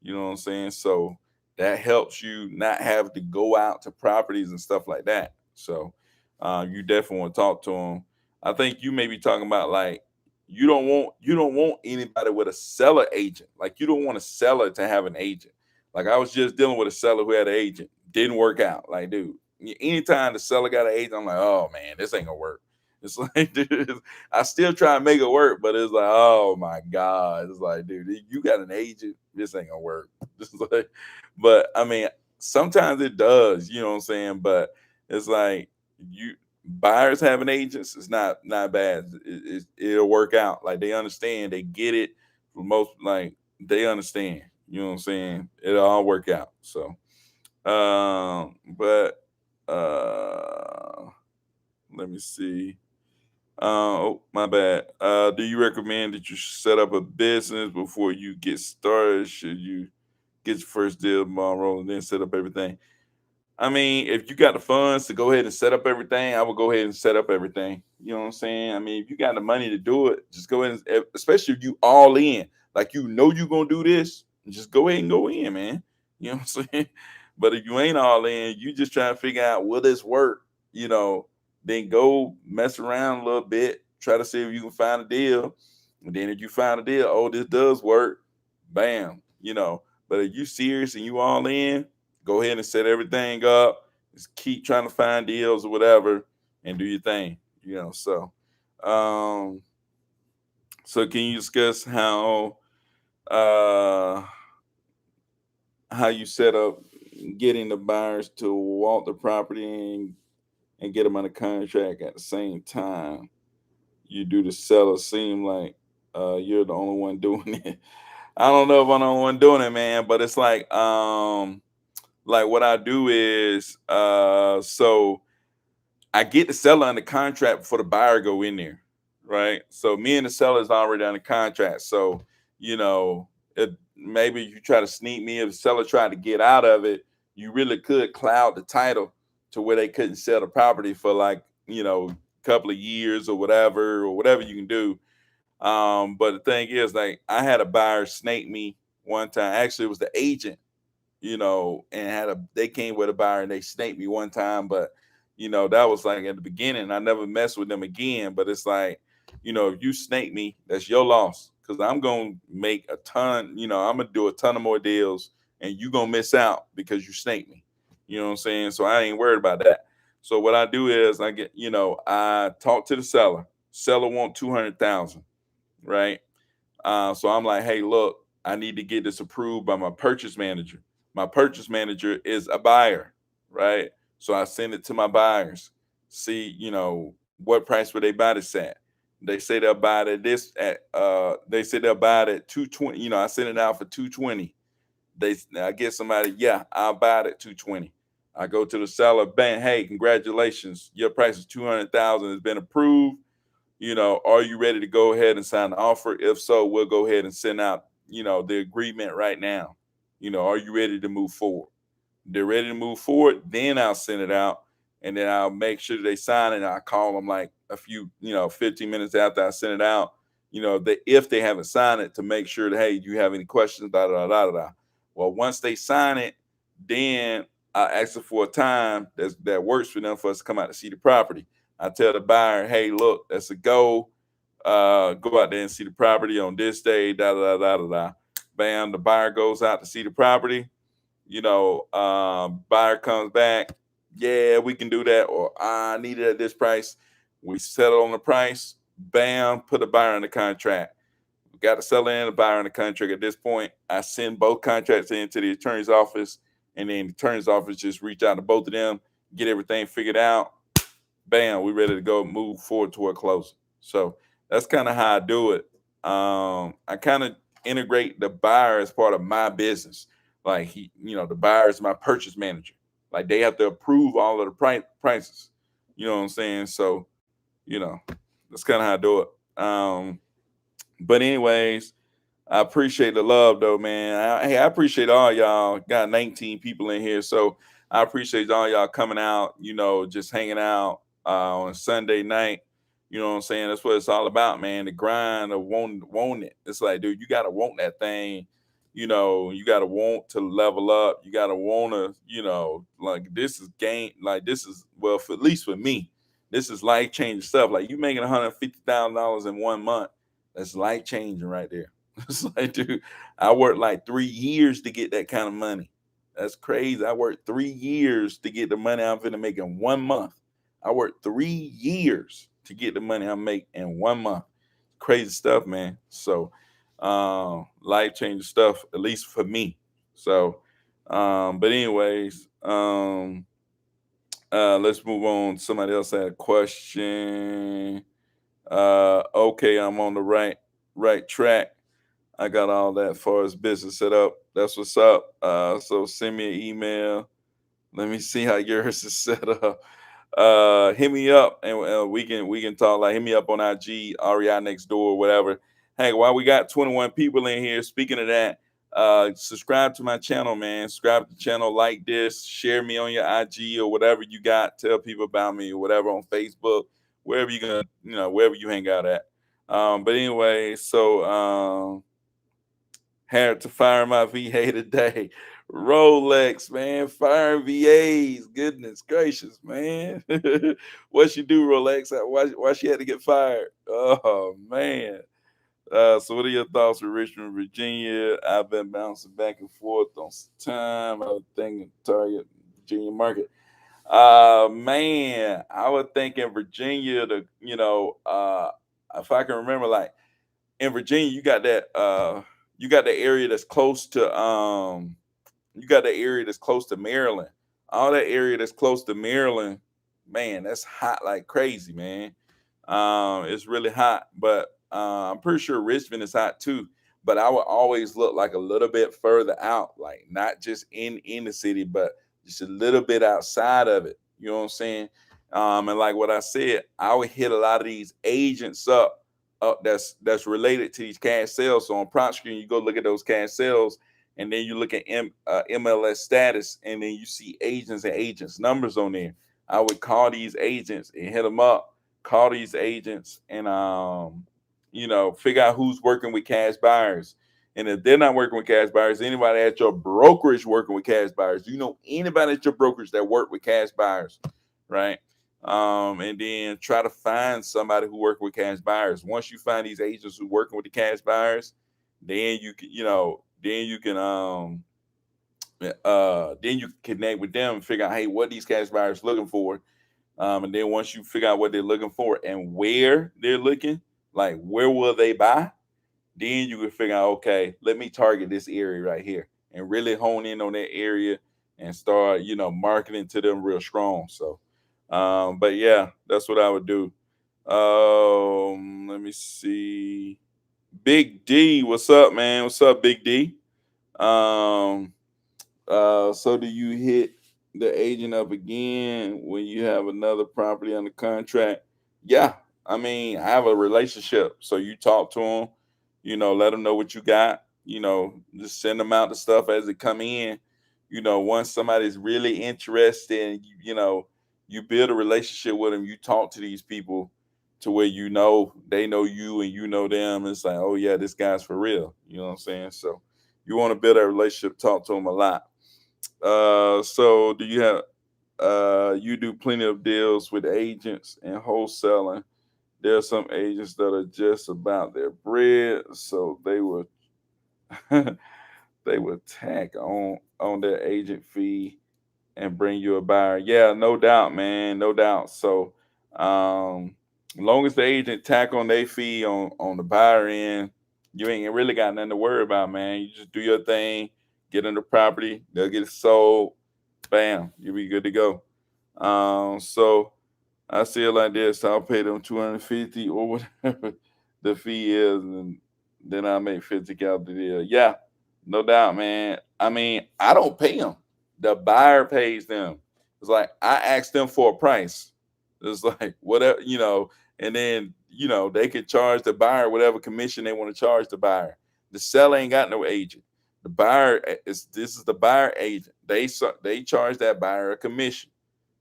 You know what I'm saying? So that helps you not have to go out to properties and stuff like that. So you definitely want to talk to them. I think you may be talking about, like, you don't want anybody with a seller agent. Like, you don't want a seller to have an agent. Like, I was just dealing with a seller who had an agent. Didn't work out. Like, dude, anytime the seller got an agent, I'm like, oh man, this ain't gonna work. It's like, dude, I still try to make it work, but it's like, oh my God. It's like, dude, you got an agent, this ain't gonna work. It's like, but I mean, sometimes it does, you know what I'm saying? But it's like, you buyers having agents is not bad. It'll work out. Like, they understand, they get it. For most, like, they understand. You know what I'm saying? It'll all work out. So, but let me see. Oh, my bad. Do you recommend that you set up a business before you get started? Should you get your first deal tomorrow and then set up everything? I mean, if you got the funds to go ahead and set up everything, I would go ahead and set up everything. You know what I'm saying? I mean, if you got the money to do it, just go ahead, and, especially if you all in, like, you know you're gonna do this, just go ahead and go in, man. You know what I'm saying? But if you ain't all in, you just trying to figure out, will this work? You know, then go mess around a little bit, try to see if you can find a deal. And then if you find a deal, oh, this does work, bam, you know. But if you serious and you all in, go ahead and set everything up. Just keep trying to find deals or whatever, and do your thing. You know. Um, so can you discuss uh how you set up getting the buyers to walk the property and get them under contract at the same time you do the seller? Seem like you're the only one doing it. I don't know if I'm the only one doing it, man, but it's like what I do is so I get the seller under contract before the buyer go in there, right? So me and the seller is already under contract. So, you know, if maybe you try to sneak me, if the seller tried to get out of it, you really could cloud the title to where they couldn't sell the property for, like, you know, a couple of years or whatever you can do. But the thing is, like, I had a buyer snake me one time. Actually, it was the agent, you know, and they came with a buyer and they snaked me one time, but you know, that was like at the beginning. I never messed with them again. But it's like, you know, if you snake me, that's your loss. Cause I'm gonna make a ton, you know, I'm gonna do a ton of more deals and you gonna miss out because you snake me. You know what I'm saying? So I ain't worried about that. So what I do is I get, I talk to the seller. Seller want 200,000, right? So I'm like, hey, look, I need to get this approved by my purchase manager. My purchase manager is a buyer, right? So I send it to my buyers. See, what price would they buy this at? They say they'll buy it at this at they say they'll buy it at 220. I send it out for 220. I get somebody, yeah, I'll buy it at 220. I go to the seller, bang, hey, congratulations. Your price is 200,000 has been approved. Are you ready to go ahead and sign the offer? If so, we'll go ahead and send out, the agreement right now. Are you ready to move forward? They're ready to move forward, then I'll send it out, and then I'll make sure they sign it. And I call them like a few, 15 minutes after I send it out, if they haven't signed it, to make sure that, hey, do you have any questions? Da da da da da. Well, once they sign it, then I ask them for a time that works for them for us to come out to see the property. I tell the buyer, hey, look, that's a go. Go out there and see the property on this day. Da da da da da da. Bam, the buyer goes out to see the property. Buyer comes back, yeah, we can do that, or I need it at this price. We settle on the price, bam, put the buyer in the contract. We got the seller and the buyer in the contract. At this point, I send both contracts into the attorney's office, and then the attorney's office just reach out to both of them, get everything figured out. Bam, we ready to go move forward toward closing. So that's kind of how I do it. I kind of integrate the buyer as part of my business. Like the buyer is my purchase manager. Like they have to approve all of the prices. You know what I'm saying? So, you know, that's kind of how I do it. But anyways, I appreciate the love though, man. Hey, I appreciate all y'all. Got 19 people in here, so I appreciate all y'all coming out. Just hanging out on Sunday night. You know what I'm saying? That's what it's all about, man. The grind of wanting it. It's like, dude, you gotta want that thing. You gotta want to level up. You gotta want to, like this is game. Like this is well, for at least for me, this is life changing stuff. Like you making $150,000 in 1 month. That's life changing right there. It's like, dude, I worked like 3 years to get that kind of money. That's crazy. I worked 3 years to get the money I'm finna make in 1 month. I worked 3 years to get the money I make in 1 month. Crazy stuff, man. So, life changing stuff, at least for me. So, but anyways, let's move on. Somebody else had a question. Okay, I'm on the right track. I got all that far as business set up. That's what's up. So send me an email. Let me see how yours is set up. Hit me up and we can talk. Like hit me up on IG, REI next door, whatever. Hey, while we got 21 people in here, speaking of that, subscribe to my channel, man. Subscribe to the channel, like this, share me on your IG or whatever you got. Tell people about me or whatever on Facebook, wherever you gonna, wherever you hang out at. But anyway, so had to fire my VA today. Rolex, man, firing VAs. Goodness gracious, man. What she do, Rolex? Why she had to get fired? Oh man. So what are your thoughts with Richmond, Virginia? I've been bouncing back and forth on some time. I was thinking target Virginia market. Man, I would think in Virginia, if I can remember, like in Virginia, you got the area that's close to Maryland. All that area that's close to Maryland, man, that's hot like crazy, man. It's really hot, but I'm pretty sure Richmond is hot too. But I would always look like a little bit further out, like not just in the city, but just a little bit outside of it. You know what I'm saying? And like what I said, I would hit a lot of these agents up that's related to these cash sales. So on prop screen, you go look at those cash sales, and then you look at MLS status, and then you see agents and agents numbers on there. I would call these agents and hit them up. Call these agents and figure out who's working with cash buyers. And if they're not working with cash buyers, anybody at your brokerage working with cash buyers, do you know anybody at your brokerage that work with cash buyers, right? And then try to find somebody who work with cash buyers. Once you find these agents who working with the cash buyers, then you can Then you connect with them and figure out, hey, what these cash buyers looking for. And then once you figure out what they're looking for and where they're looking, like where will they buy, then you can figure out, okay, let me target this area right here and really hone in on that area and start, marketing to them real strong. So, but yeah, that's what I would do. Let me see. Big D, what's up, man? What's up, Big D? Um, so do you hit the agent up again when you have another property under contract? Yeah. I mean, I have a relationship. So you talk to them, let them know what you got, just send them out the stuff as it come in. Once somebody's really interested and you build a relationship with them, you talk to these people to where they know you and you know them. It's like, oh yeah, this guy's for real. You know what I'm saying? So you want to build that relationship, talk to them a lot. So do you have you do plenty of deals with agents and wholesaling? There are some agents that are just about their bread, so they will they will tack on their agent fee and bring you a buyer. Yeah, no doubt, man, no doubt. So, long as the agent tack on their fee on the buyer end, you ain't really got nothing to worry about, man. You just do your thing, get in the property, they'll get it sold, bam, you'll be good to go. So I see it like this: I'll pay them 250 or whatever the fee is, and then I make 50 out the deal. Yeah, no doubt, man. I mean, I don't pay them; the buyer pays them. It's like I ask them for a price. It's like whatever, and then they can charge the buyer whatever commission they want to charge the buyer. The seller ain't got no agent. The buyer is this is the buyer agent. They charge that buyer a commission.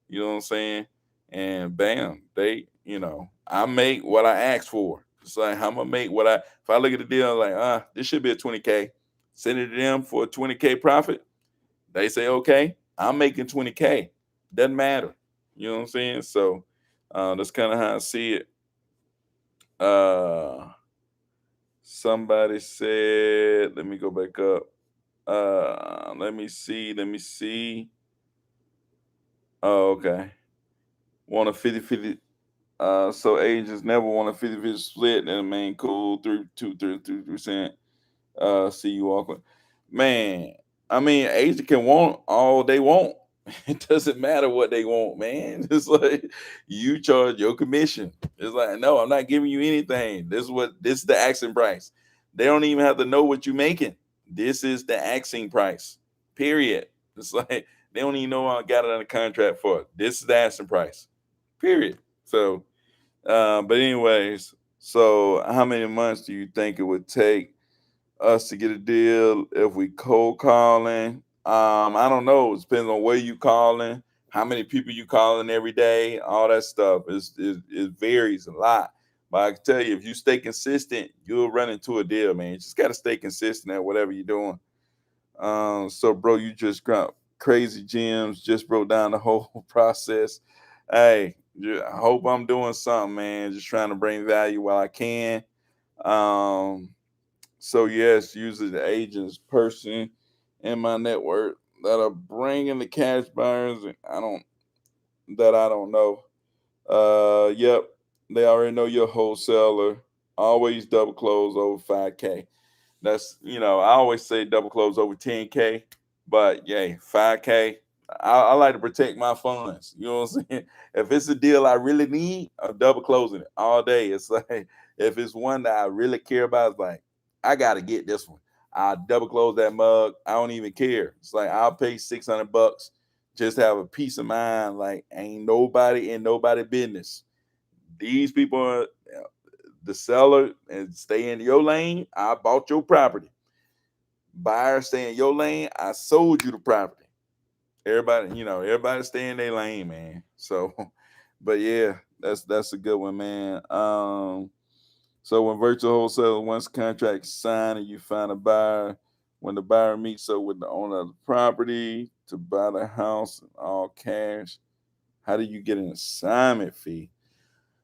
You know what I'm saying? And bam, I make what I asked for. It's like I'm gonna make what if I look at the deal like, this should be a 20K. Send it to them for a 20K profit. They say, okay, I'm making 20K. Doesn't matter. You know what I'm saying? So that's kind of how I see it. Uh somebody said, let me go back up. Let me see. Oh, okay. Want a 50-50. So agents never want a 50-50 split. And man, cool, 3%. See you awkward. Man, I mean, agent can want all they want. It doesn't matter what they want, man. It's like you charge your commission. It's like, no, I'm not giving you anything. This is the asking price. They don't even have to know what you're making. This is the asking price. Period. It's like they don't even know I got it under contract for it. This is the asking price. Period. So but anyways, so how many months do you think it would take us to get a deal if we cold calling? I don't know. It depends on where you calling, how many people you calling every day, all that stuff. It varies a lot. But I can tell you, if you stay consistent, you'll run into a deal, man. You just got to stay consistent at whatever you're doing. So bro, you just got crazy gems, just broke down the whole process. Hey, yeah, I hope I'm doing something, man. Just trying to bring value while I can. Um, so yes, usually the agents person in my network that are bringing the cash buyers. I don't know. Yep, they already know you're a wholesaler. Always double close over 5K. I always say double close over 10K, but yay, 5K. I like to protect my funds. You know what I'm saying? If it's a deal I really need, I'm double closing it all day. It's like if it's one that I really care about, it's like I gotta get this one. I'll double close that mug. I don't even care. It's like I'll pay $600 just to have a peace of mind. Like ain't nobody in nobody business. These people are the seller and stay in your lane. I bought your property. Buyer stay in your lane. I sold you the property. Everybody stay in their lane, man. So, but yeah, that's a good one, man. So when virtual wholesale once contract is signed and you find a buyer, when the buyer meets up with the owner of the property to buy the house in all cash, how do you get an assignment fee?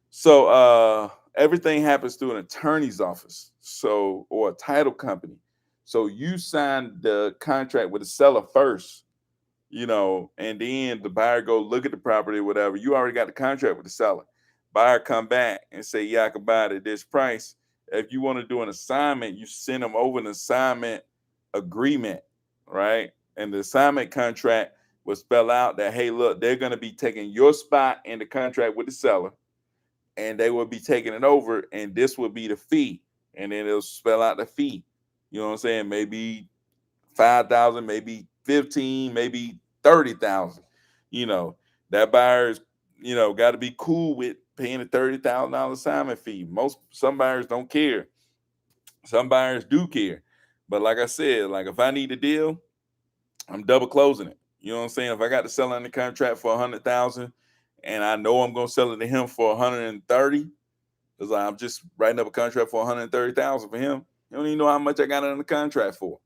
So everything happens through an attorney's office, so or a title company. So you sign the contract with the seller first, and then the buyer go look at the property, whatever. You already got the contract with the seller. Buyer come back and say, yeah, I can buy it at this price. If you want to do an assignment, you send them over an assignment agreement, right? And the assignment contract will spell out that, hey, look, they're going to be taking your spot in the contract with the seller, and they will be taking it over, and this will be the fee. And then it'll spell out the fee. You know what I'm saying? Maybe 5,000, maybe 15, maybe 30,000. You know, that buyer's, got to be cool with paying a $30,000 assignment fee. Some buyers don't care. Some buyers do care. But like I said, like if I need a deal, I'm double closing it. You know what I'm saying? If I got to sell in the contract for 100,000 and I know I'm gonna sell it to him for 130, because I'm just writing up a contract for 130,000 for him. You don't even know how much I got it in the contract for.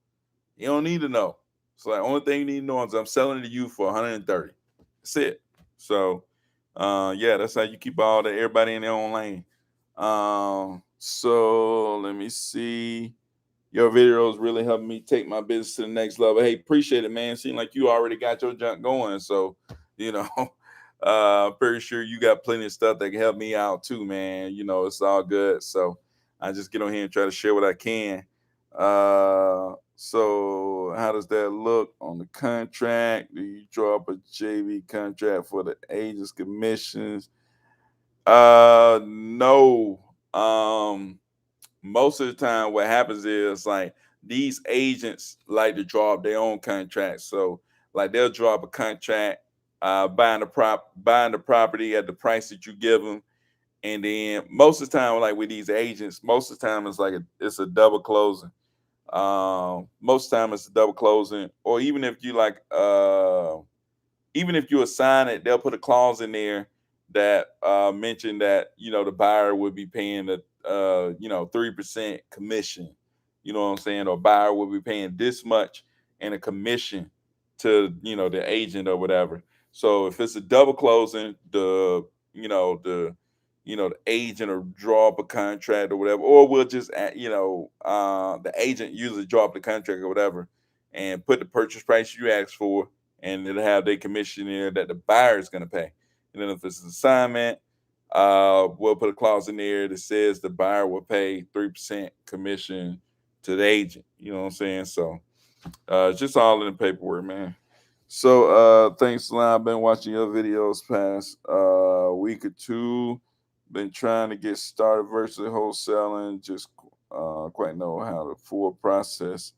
You don't need to know. So the only thing you need to know is I'm selling it to you for 130. That's it. So yeah, that's how you keep all that everybody in their own lane. So let me see. Your videos really helping me take my business to the next level. Hey, appreciate it, man. Seem like you already got your junk going. So, you know, pretty sure you got plenty of stuff that can help me out too, man. It's all good. So I just get on here and try to share what I can. So how does that look on the contract? Do you draw up a JV contract for the agent's commissions? No. Most of the time what happens is like these agents like to draw up their own contracts. So like they'll draw up a contract, buying the property at the price that you give them. And then most of the time, like with these agents, most of the time it's a double closing. Most of the time it's a double closing. Or even if you assign it, they'll put a clause in there that mention that the buyer would be paying the 3% commission. You know what I'm saying? Or buyer will be paying this much in a commission to the agent or whatever. So if it's a double closing, the agent will draw up a contract or whatever, or we'll just the agent usually draw up the contract or whatever and put the purchase price you asked for, and it'll have their commission there that the buyer is going to pay. And then if it's an assignment, we'll put a clause in there that says the buyer will pay 3% commission to the agent. You know what I'm saying? So it's just all in the paperwork, man. So thanks a lot. I've been watching your videos past week or two. Been trying to get started versus wholesaling. Just quite know how the full process,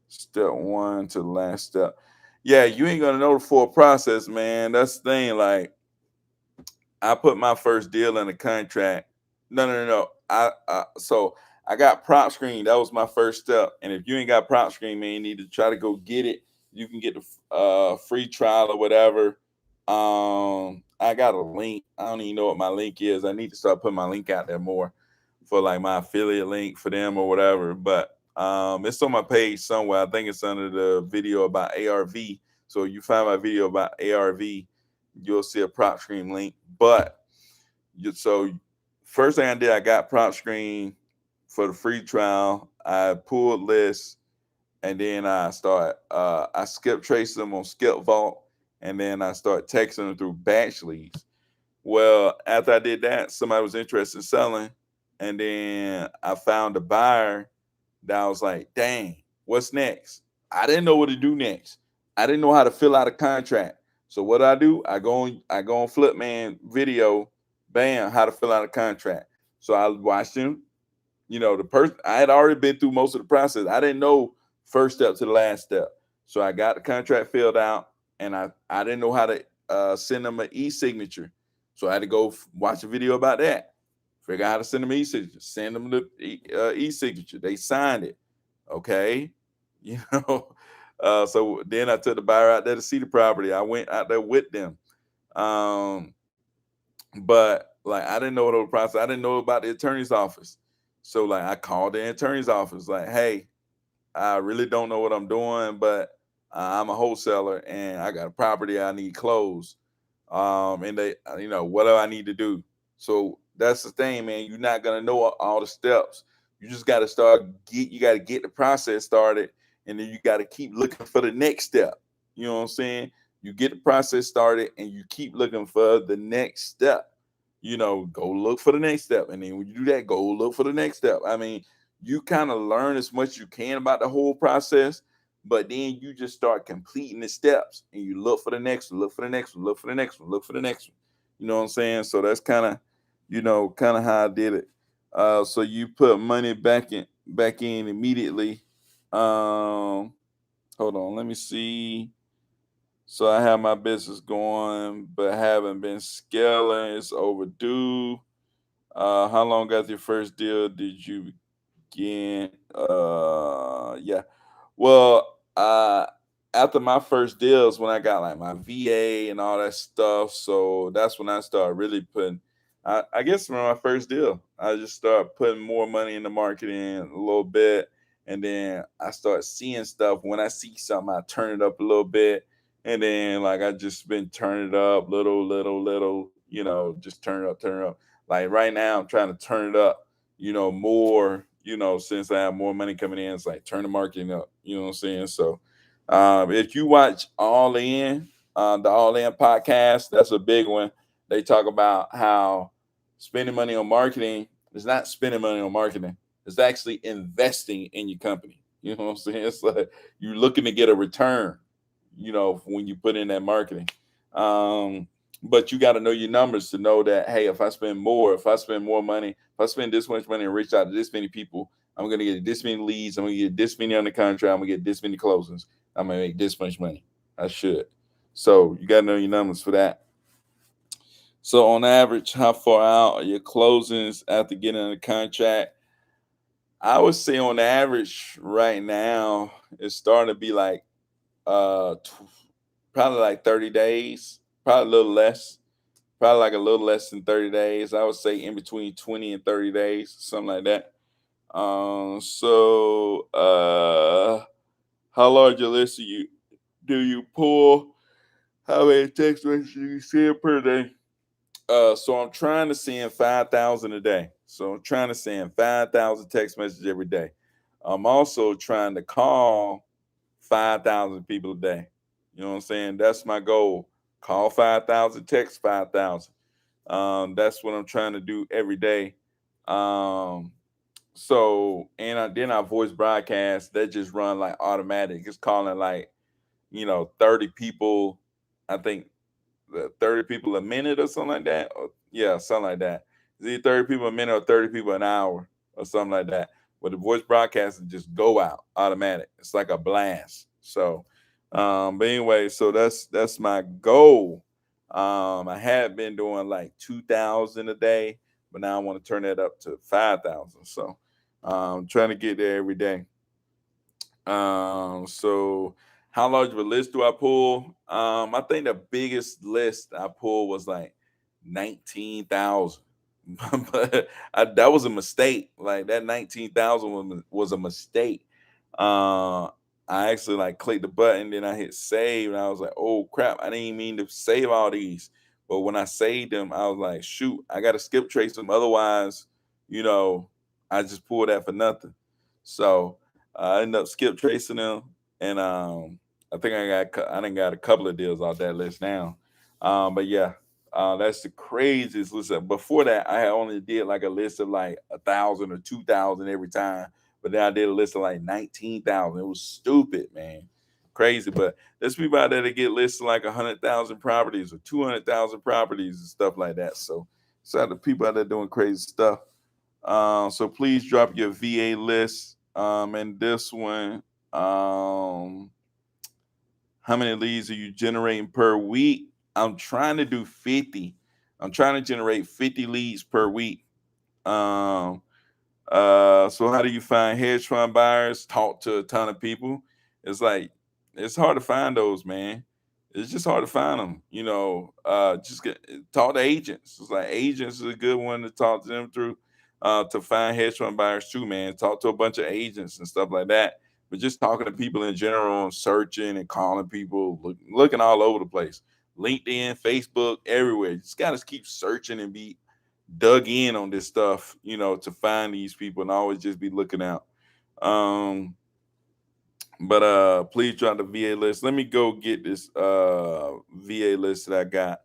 step one to the last step. Yeah, you ain't gonna know the full process, man. That's the thing. Like I put my first deal in a contract. No. So I got prop screen. That was my first step. And if you ain't got prop screen, man, you need to try to go get it. You can get the free trial or whatever. I got a link. I don't even know what my link is. I need to start putting my link out there more for like my affiliate link for them or whatever. But it's on my page somewhere. I think it's under the video about ARV. So you find my video about ARV, you'll see a prop screen link. But so first thing I did, I got prop screen for the free trial. I pulled lists, and then I skip trace them on Skip Vault, and then I start texting them through batch leads. Well, after I did that, somebody was interested in selling, and then I found a buyer that I was like, dang, what's next? I didn't know what to do next. I didn't know how to fill out a contract. So what do? I go on Flipman video, bam, how to fill out a contract. So I watched him. The person I had already been through most of the process. I didn't know first step to the last step. So I got the contract filled out, and I didn't know how to send them an e-signature. So I had to go watch a video about that. Figure out how to send them e-signature. Send them the e-signature. They signed it. Okay. You know. So then I took the buyer out there to see the property. I went out there with them. Um, but like I didn't know the process. I didn't know about the attorney's office. So like I called the attorney's office, like, hey, I really don't know what I'm doing, but I'm a wholesaler and I got a property I need closed. And they, what do I need to do? So that's the thing, man. You're not gonna know all the steps. You just got to you got to get the process started, and then you got to keep looking for the next step. You know what I'm saying? You get the process started and you keep looking for the next step. Go look for the next step. And then when you do that, go look for the next step. I mean, you kind of learn as much as you can about the whole process, but then you just start completing the steps and you look for the next one, look for the next one, look for the next one, look for the next one. You know what I'm saying? So that's kind of how I did it. So you put money back in immediately. Hold on, let me see. So I have my business going, but haven't been scaling. It's overdue. How long after your first deal did you get? Yeah. Well, after my first deals, when I got like my VA and all that stuff, so that's when I started really putting. I guess from my first deal, I just started putting more money in the marketing a little bit, and then I start seeing stuff. When I see something, I turn it up a little bit, and then like I just been turning it up, little, little, little. Just turn it up, turn it up. Like right now, I'm trying to turn it up more, since I have more money coming in. It's like turn the marketing up, you know what I'm saying? So if you watch the All In podcast, that's a big one. They talk about how spending money on marketing is not spending money on marketing. It's actually investing in your company. You know what I'm saying? It's like you're looking to get a return, when you put in that marketing. Um, but you got to know your numbers to know that, hey, if I spend more money, if I spend this much money and reach out to this many people, I'm gonna get this many leads, I'm gonna get this many on the contract, I'm gonna get this many closings, I'm gonna make this much money. I should. So you gotta know your numbers for that. So on average, how far out are your closings after getting on the contract? I would say on average right now it's starting to be like probably like 30 days, probably a little less, probably like a little less than 30 days. I would say in between 20 and 30 days, something like that. How large a list do you pull? How many text messages do you send per day? So I'm trying to send 5,000 a day. So I'm trying to send 5,000 text messages every day. I'm also trying to call 5,000 people a day. You know what I'm saying? That's my goal. Call 5,000, text 5,000. That's what I'm trying to do every day. Um, then our voice broadcast that just run like automatic. It's calling like 30 people. I think 30 people a minute or something like that. Or, yeah, something like that. It's either 30 people a minute or 30 people an hour or something like that. But the voice broadcasting just go out automatic. It's like a blast. So, but anyway, so that's my goal. I had been doing like 2,000 a day, but now I want to turn that up to 5,000. So, trying to get there every day. So how large of a list do I pull? I think the biggest list I pulled was like 19,000. But that was a mistake. Like that 19,000 was a mistake. Uh, I actually like clicked the button, then I hit save, and I was like, oh crap, I didn't mean to save all these. But when I saved them, I was like, shoot, I gotta skip trace them. Otherwise, you know, I just pulled that for nothing. So I ended up skip tracing them, and I think I didn't got a couple of deals off that list now. But yeah, that's the craziest list. Before that, I had only did like a list of like 1,000 or 2,000 every time, but then I did a list of like 19,000. It was stupid, man, crazy. But there's people out there that get lists of like 100,000 properties or 200,000 properties and stuff like that. So the people out there doing crazy stuff. So please drop your VA list. And this one, how many leads are you generating per week? I'm trying to do 50. I'm trying to generate 50 leads per week. Um, so how do you find hedge fund buyers? Talk to a ton of people. It's like it's hard to find those, man. It's just hard to find them. Talk to agents. It's like agents is a good one to talk to them through. To find hedge fund buyers too, man. Talk to a bunch of agents and stuff like that. But just talking to people in general, and searching and calling people, looking all over the place. LinkedIn, Facebook, everywhere. You just gotta keep searching and be dug in on this stuff, to find these people and always just be looking out. Um, but please try the VA list. Let me go get this VA list that I got.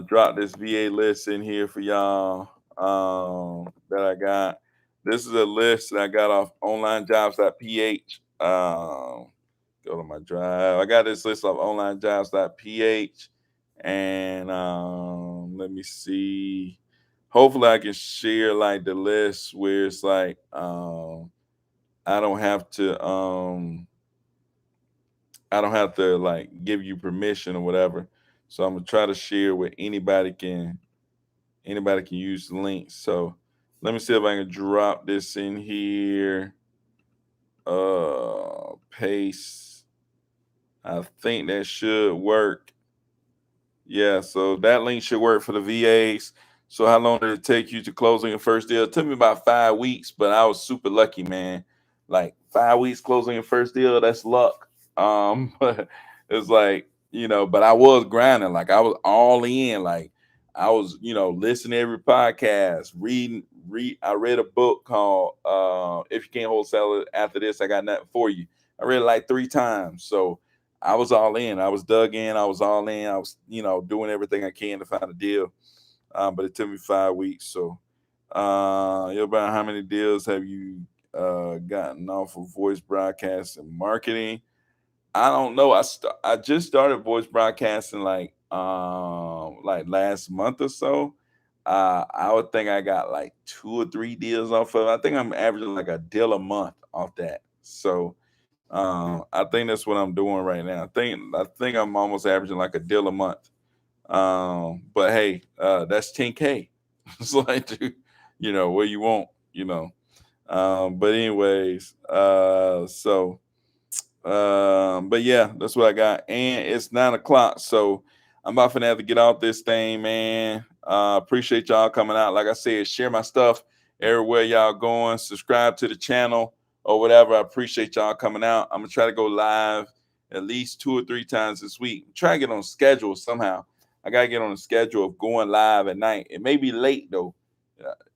Drop this VA list in here for y'all that I got. This is a list that I got off onlinejobs.ph. Go to my drive. I got this list off onlinejobs.ph. And let me see. Hopefully I can share like the list where it's like I don't have to like give you permission or whatever. So I'm gonna try to share where anybody can use the link. So let me see if I can drop this in here. Paste. I think that should work. Yeah, so that link should work for the VAs. So how long did it take you to close on your first deal? It took me about 5 weeks, but I was super lucky, man. Like 5 weeks closing your first deal, that's luck. But it's like, but I was grinding, like I was all in, like I was, listening to every podcast, I read a book called If You Can't Wholesale It After This, I Got Nothing For You. I read it like 3 times. So I was all in. I was dug in. I was all in. I was, doing everything I can to find a deal. But it took me 5 weeks. So, about how many deals have you gotten off of voice broadcast and marketing? I don't know. I just started voice broadcasting like last month or so. I would think I got like 2 or 3 deals off of it. I think I'm averaging like a deal a month off that. So I think that's what I'm doing right now. I think I'm almost averaging like a deal a month. But hey, that's 10K. It's like, dude, what you want, but anyways, but yeah, that's what I got. And it's 9 o'clock. So I'm about to have to get out this thing, man. Appreciate y'all coming out. Like I said, share my stuff everywhere y'all going. Subscribe to the channel or whatever. I appreciate y'all coming out. I'm gonna try to go live at least 2 or 3 times this week. Try to get on schedule somehow. I gotta get on the schedule of going live at night. It may be late though.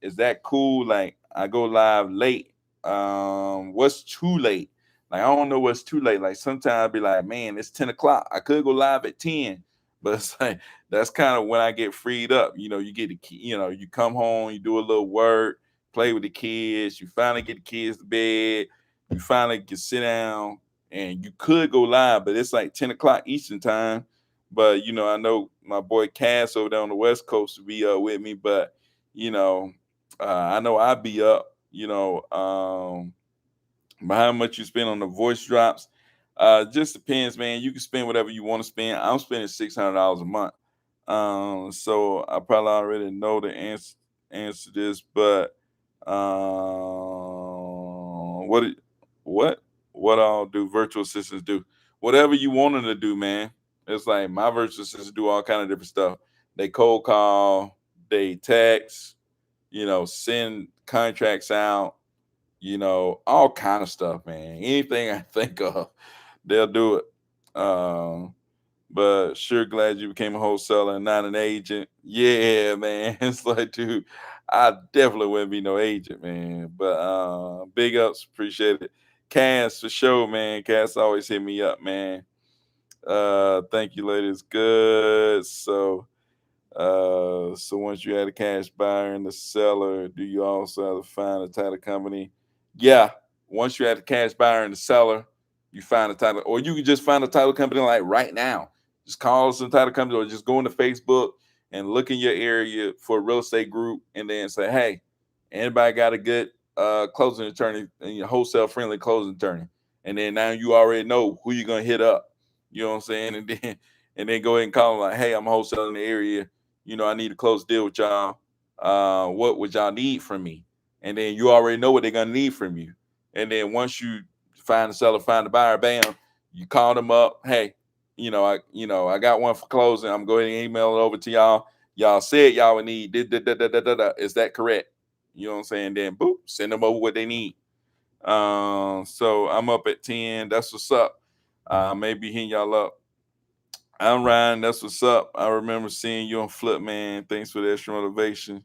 Is that cool? Like I go live late. What's too late? Like I don't know what's too late. Like sometimes I'd be like, man, it's 10 o'clock. I could go live at 10. But it's like that's kind of when I get freed up. You get the key, you come home, you do a little work, play with the kids, you finally get the kids to bed, you finally can sit down and you could go live, but it's like 10 o'clock Eastern time. But I know my boy Cass over there on the West Coast will be up with me, but you know, I know I'd be up, but how much you spend on the voice drops, just depends, man. You can spend whatever you want to spend. I'm spending $600 a month. So I probably already know the answer to this, but what what what all do virtual assistants do? Whatever you want them to do, man. It's like my virtual assistants do all kind of different stuff. They cold call, they text, send contracts out, all kind of stuff, man. Anything I think of, they'll do it. Um, but sure glad you became a wholesaler and not an agent. Yeah, man. It's like, dude, I definitely wouldn't be no agent, man. But big ups, appreciate it. Cass for sure, man. Cass always hit me up, man. Thank you, ladies. Good. So once you had a cash buyer and the seller, do you also have to find a title company? Yeah. Once you had a cash buyer and the seller, you find a title, or you can just find a title company like right now. Just call some title company, or just go into Facebook and look in your area for a real estate group, and then say, "Hey, anybody got a good closing attorney and your wholesale friendly closing attorney?" And then now you already know who you're gonna hit up. You know what I'm saying? And then go ahead and call them like, "Hey, I'm wholesaling in the area. I need to close a deal with y'all. What would y'all need from me?" And then you already know what they're gonna need from you. And then once you find the seller, find the buyer, bam, you call them up. Hey, I got one for closing. I'm going to email it over to y'all. Y'all said y'all would need. Is that correct? You know what I'm saying? Then boop, send them over what they need. So I'm up at 10. That's what's up. Maybe hitting y'all up. I'm Ryan. That's what's up. I remember seeing you on Flip, man. Thanks for the extra motivation.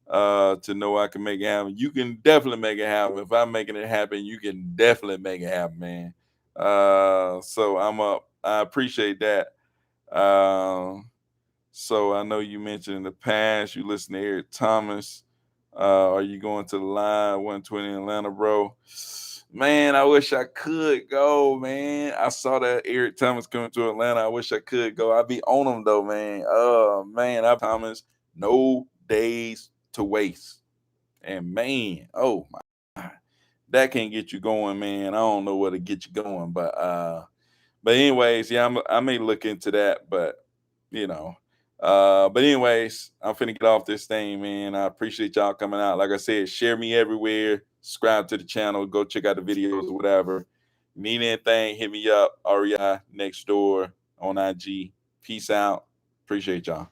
to know I can make it happen. You can definitely make it happen. If I'm making it happen, you can definitely make it happen, man. So I'm up. I appreciate that. Um, so I know you mentioned in the past you listen to Eric Thomas. Are you going to the live 120 in Atlanta, bro? Man, I wish I could go, man. I saw that Eric Thomas coming to Atlanta. I wish I could go. I'd be on him though, man. Oh man, I Thomas, no days to waste. And man, oh my, that can get you going, man. I don't know where to get you going, but anyways, yeah, I may look into that, but you know. But anyways, I'm finna get off this thing, man. I appreciate y'all coming out. Like I said, share me everywhere, subscribe to the channel, go check out the videos or whatever. Need anything, hit me up, REI next door on IG. Peace out. Appreciate y'all.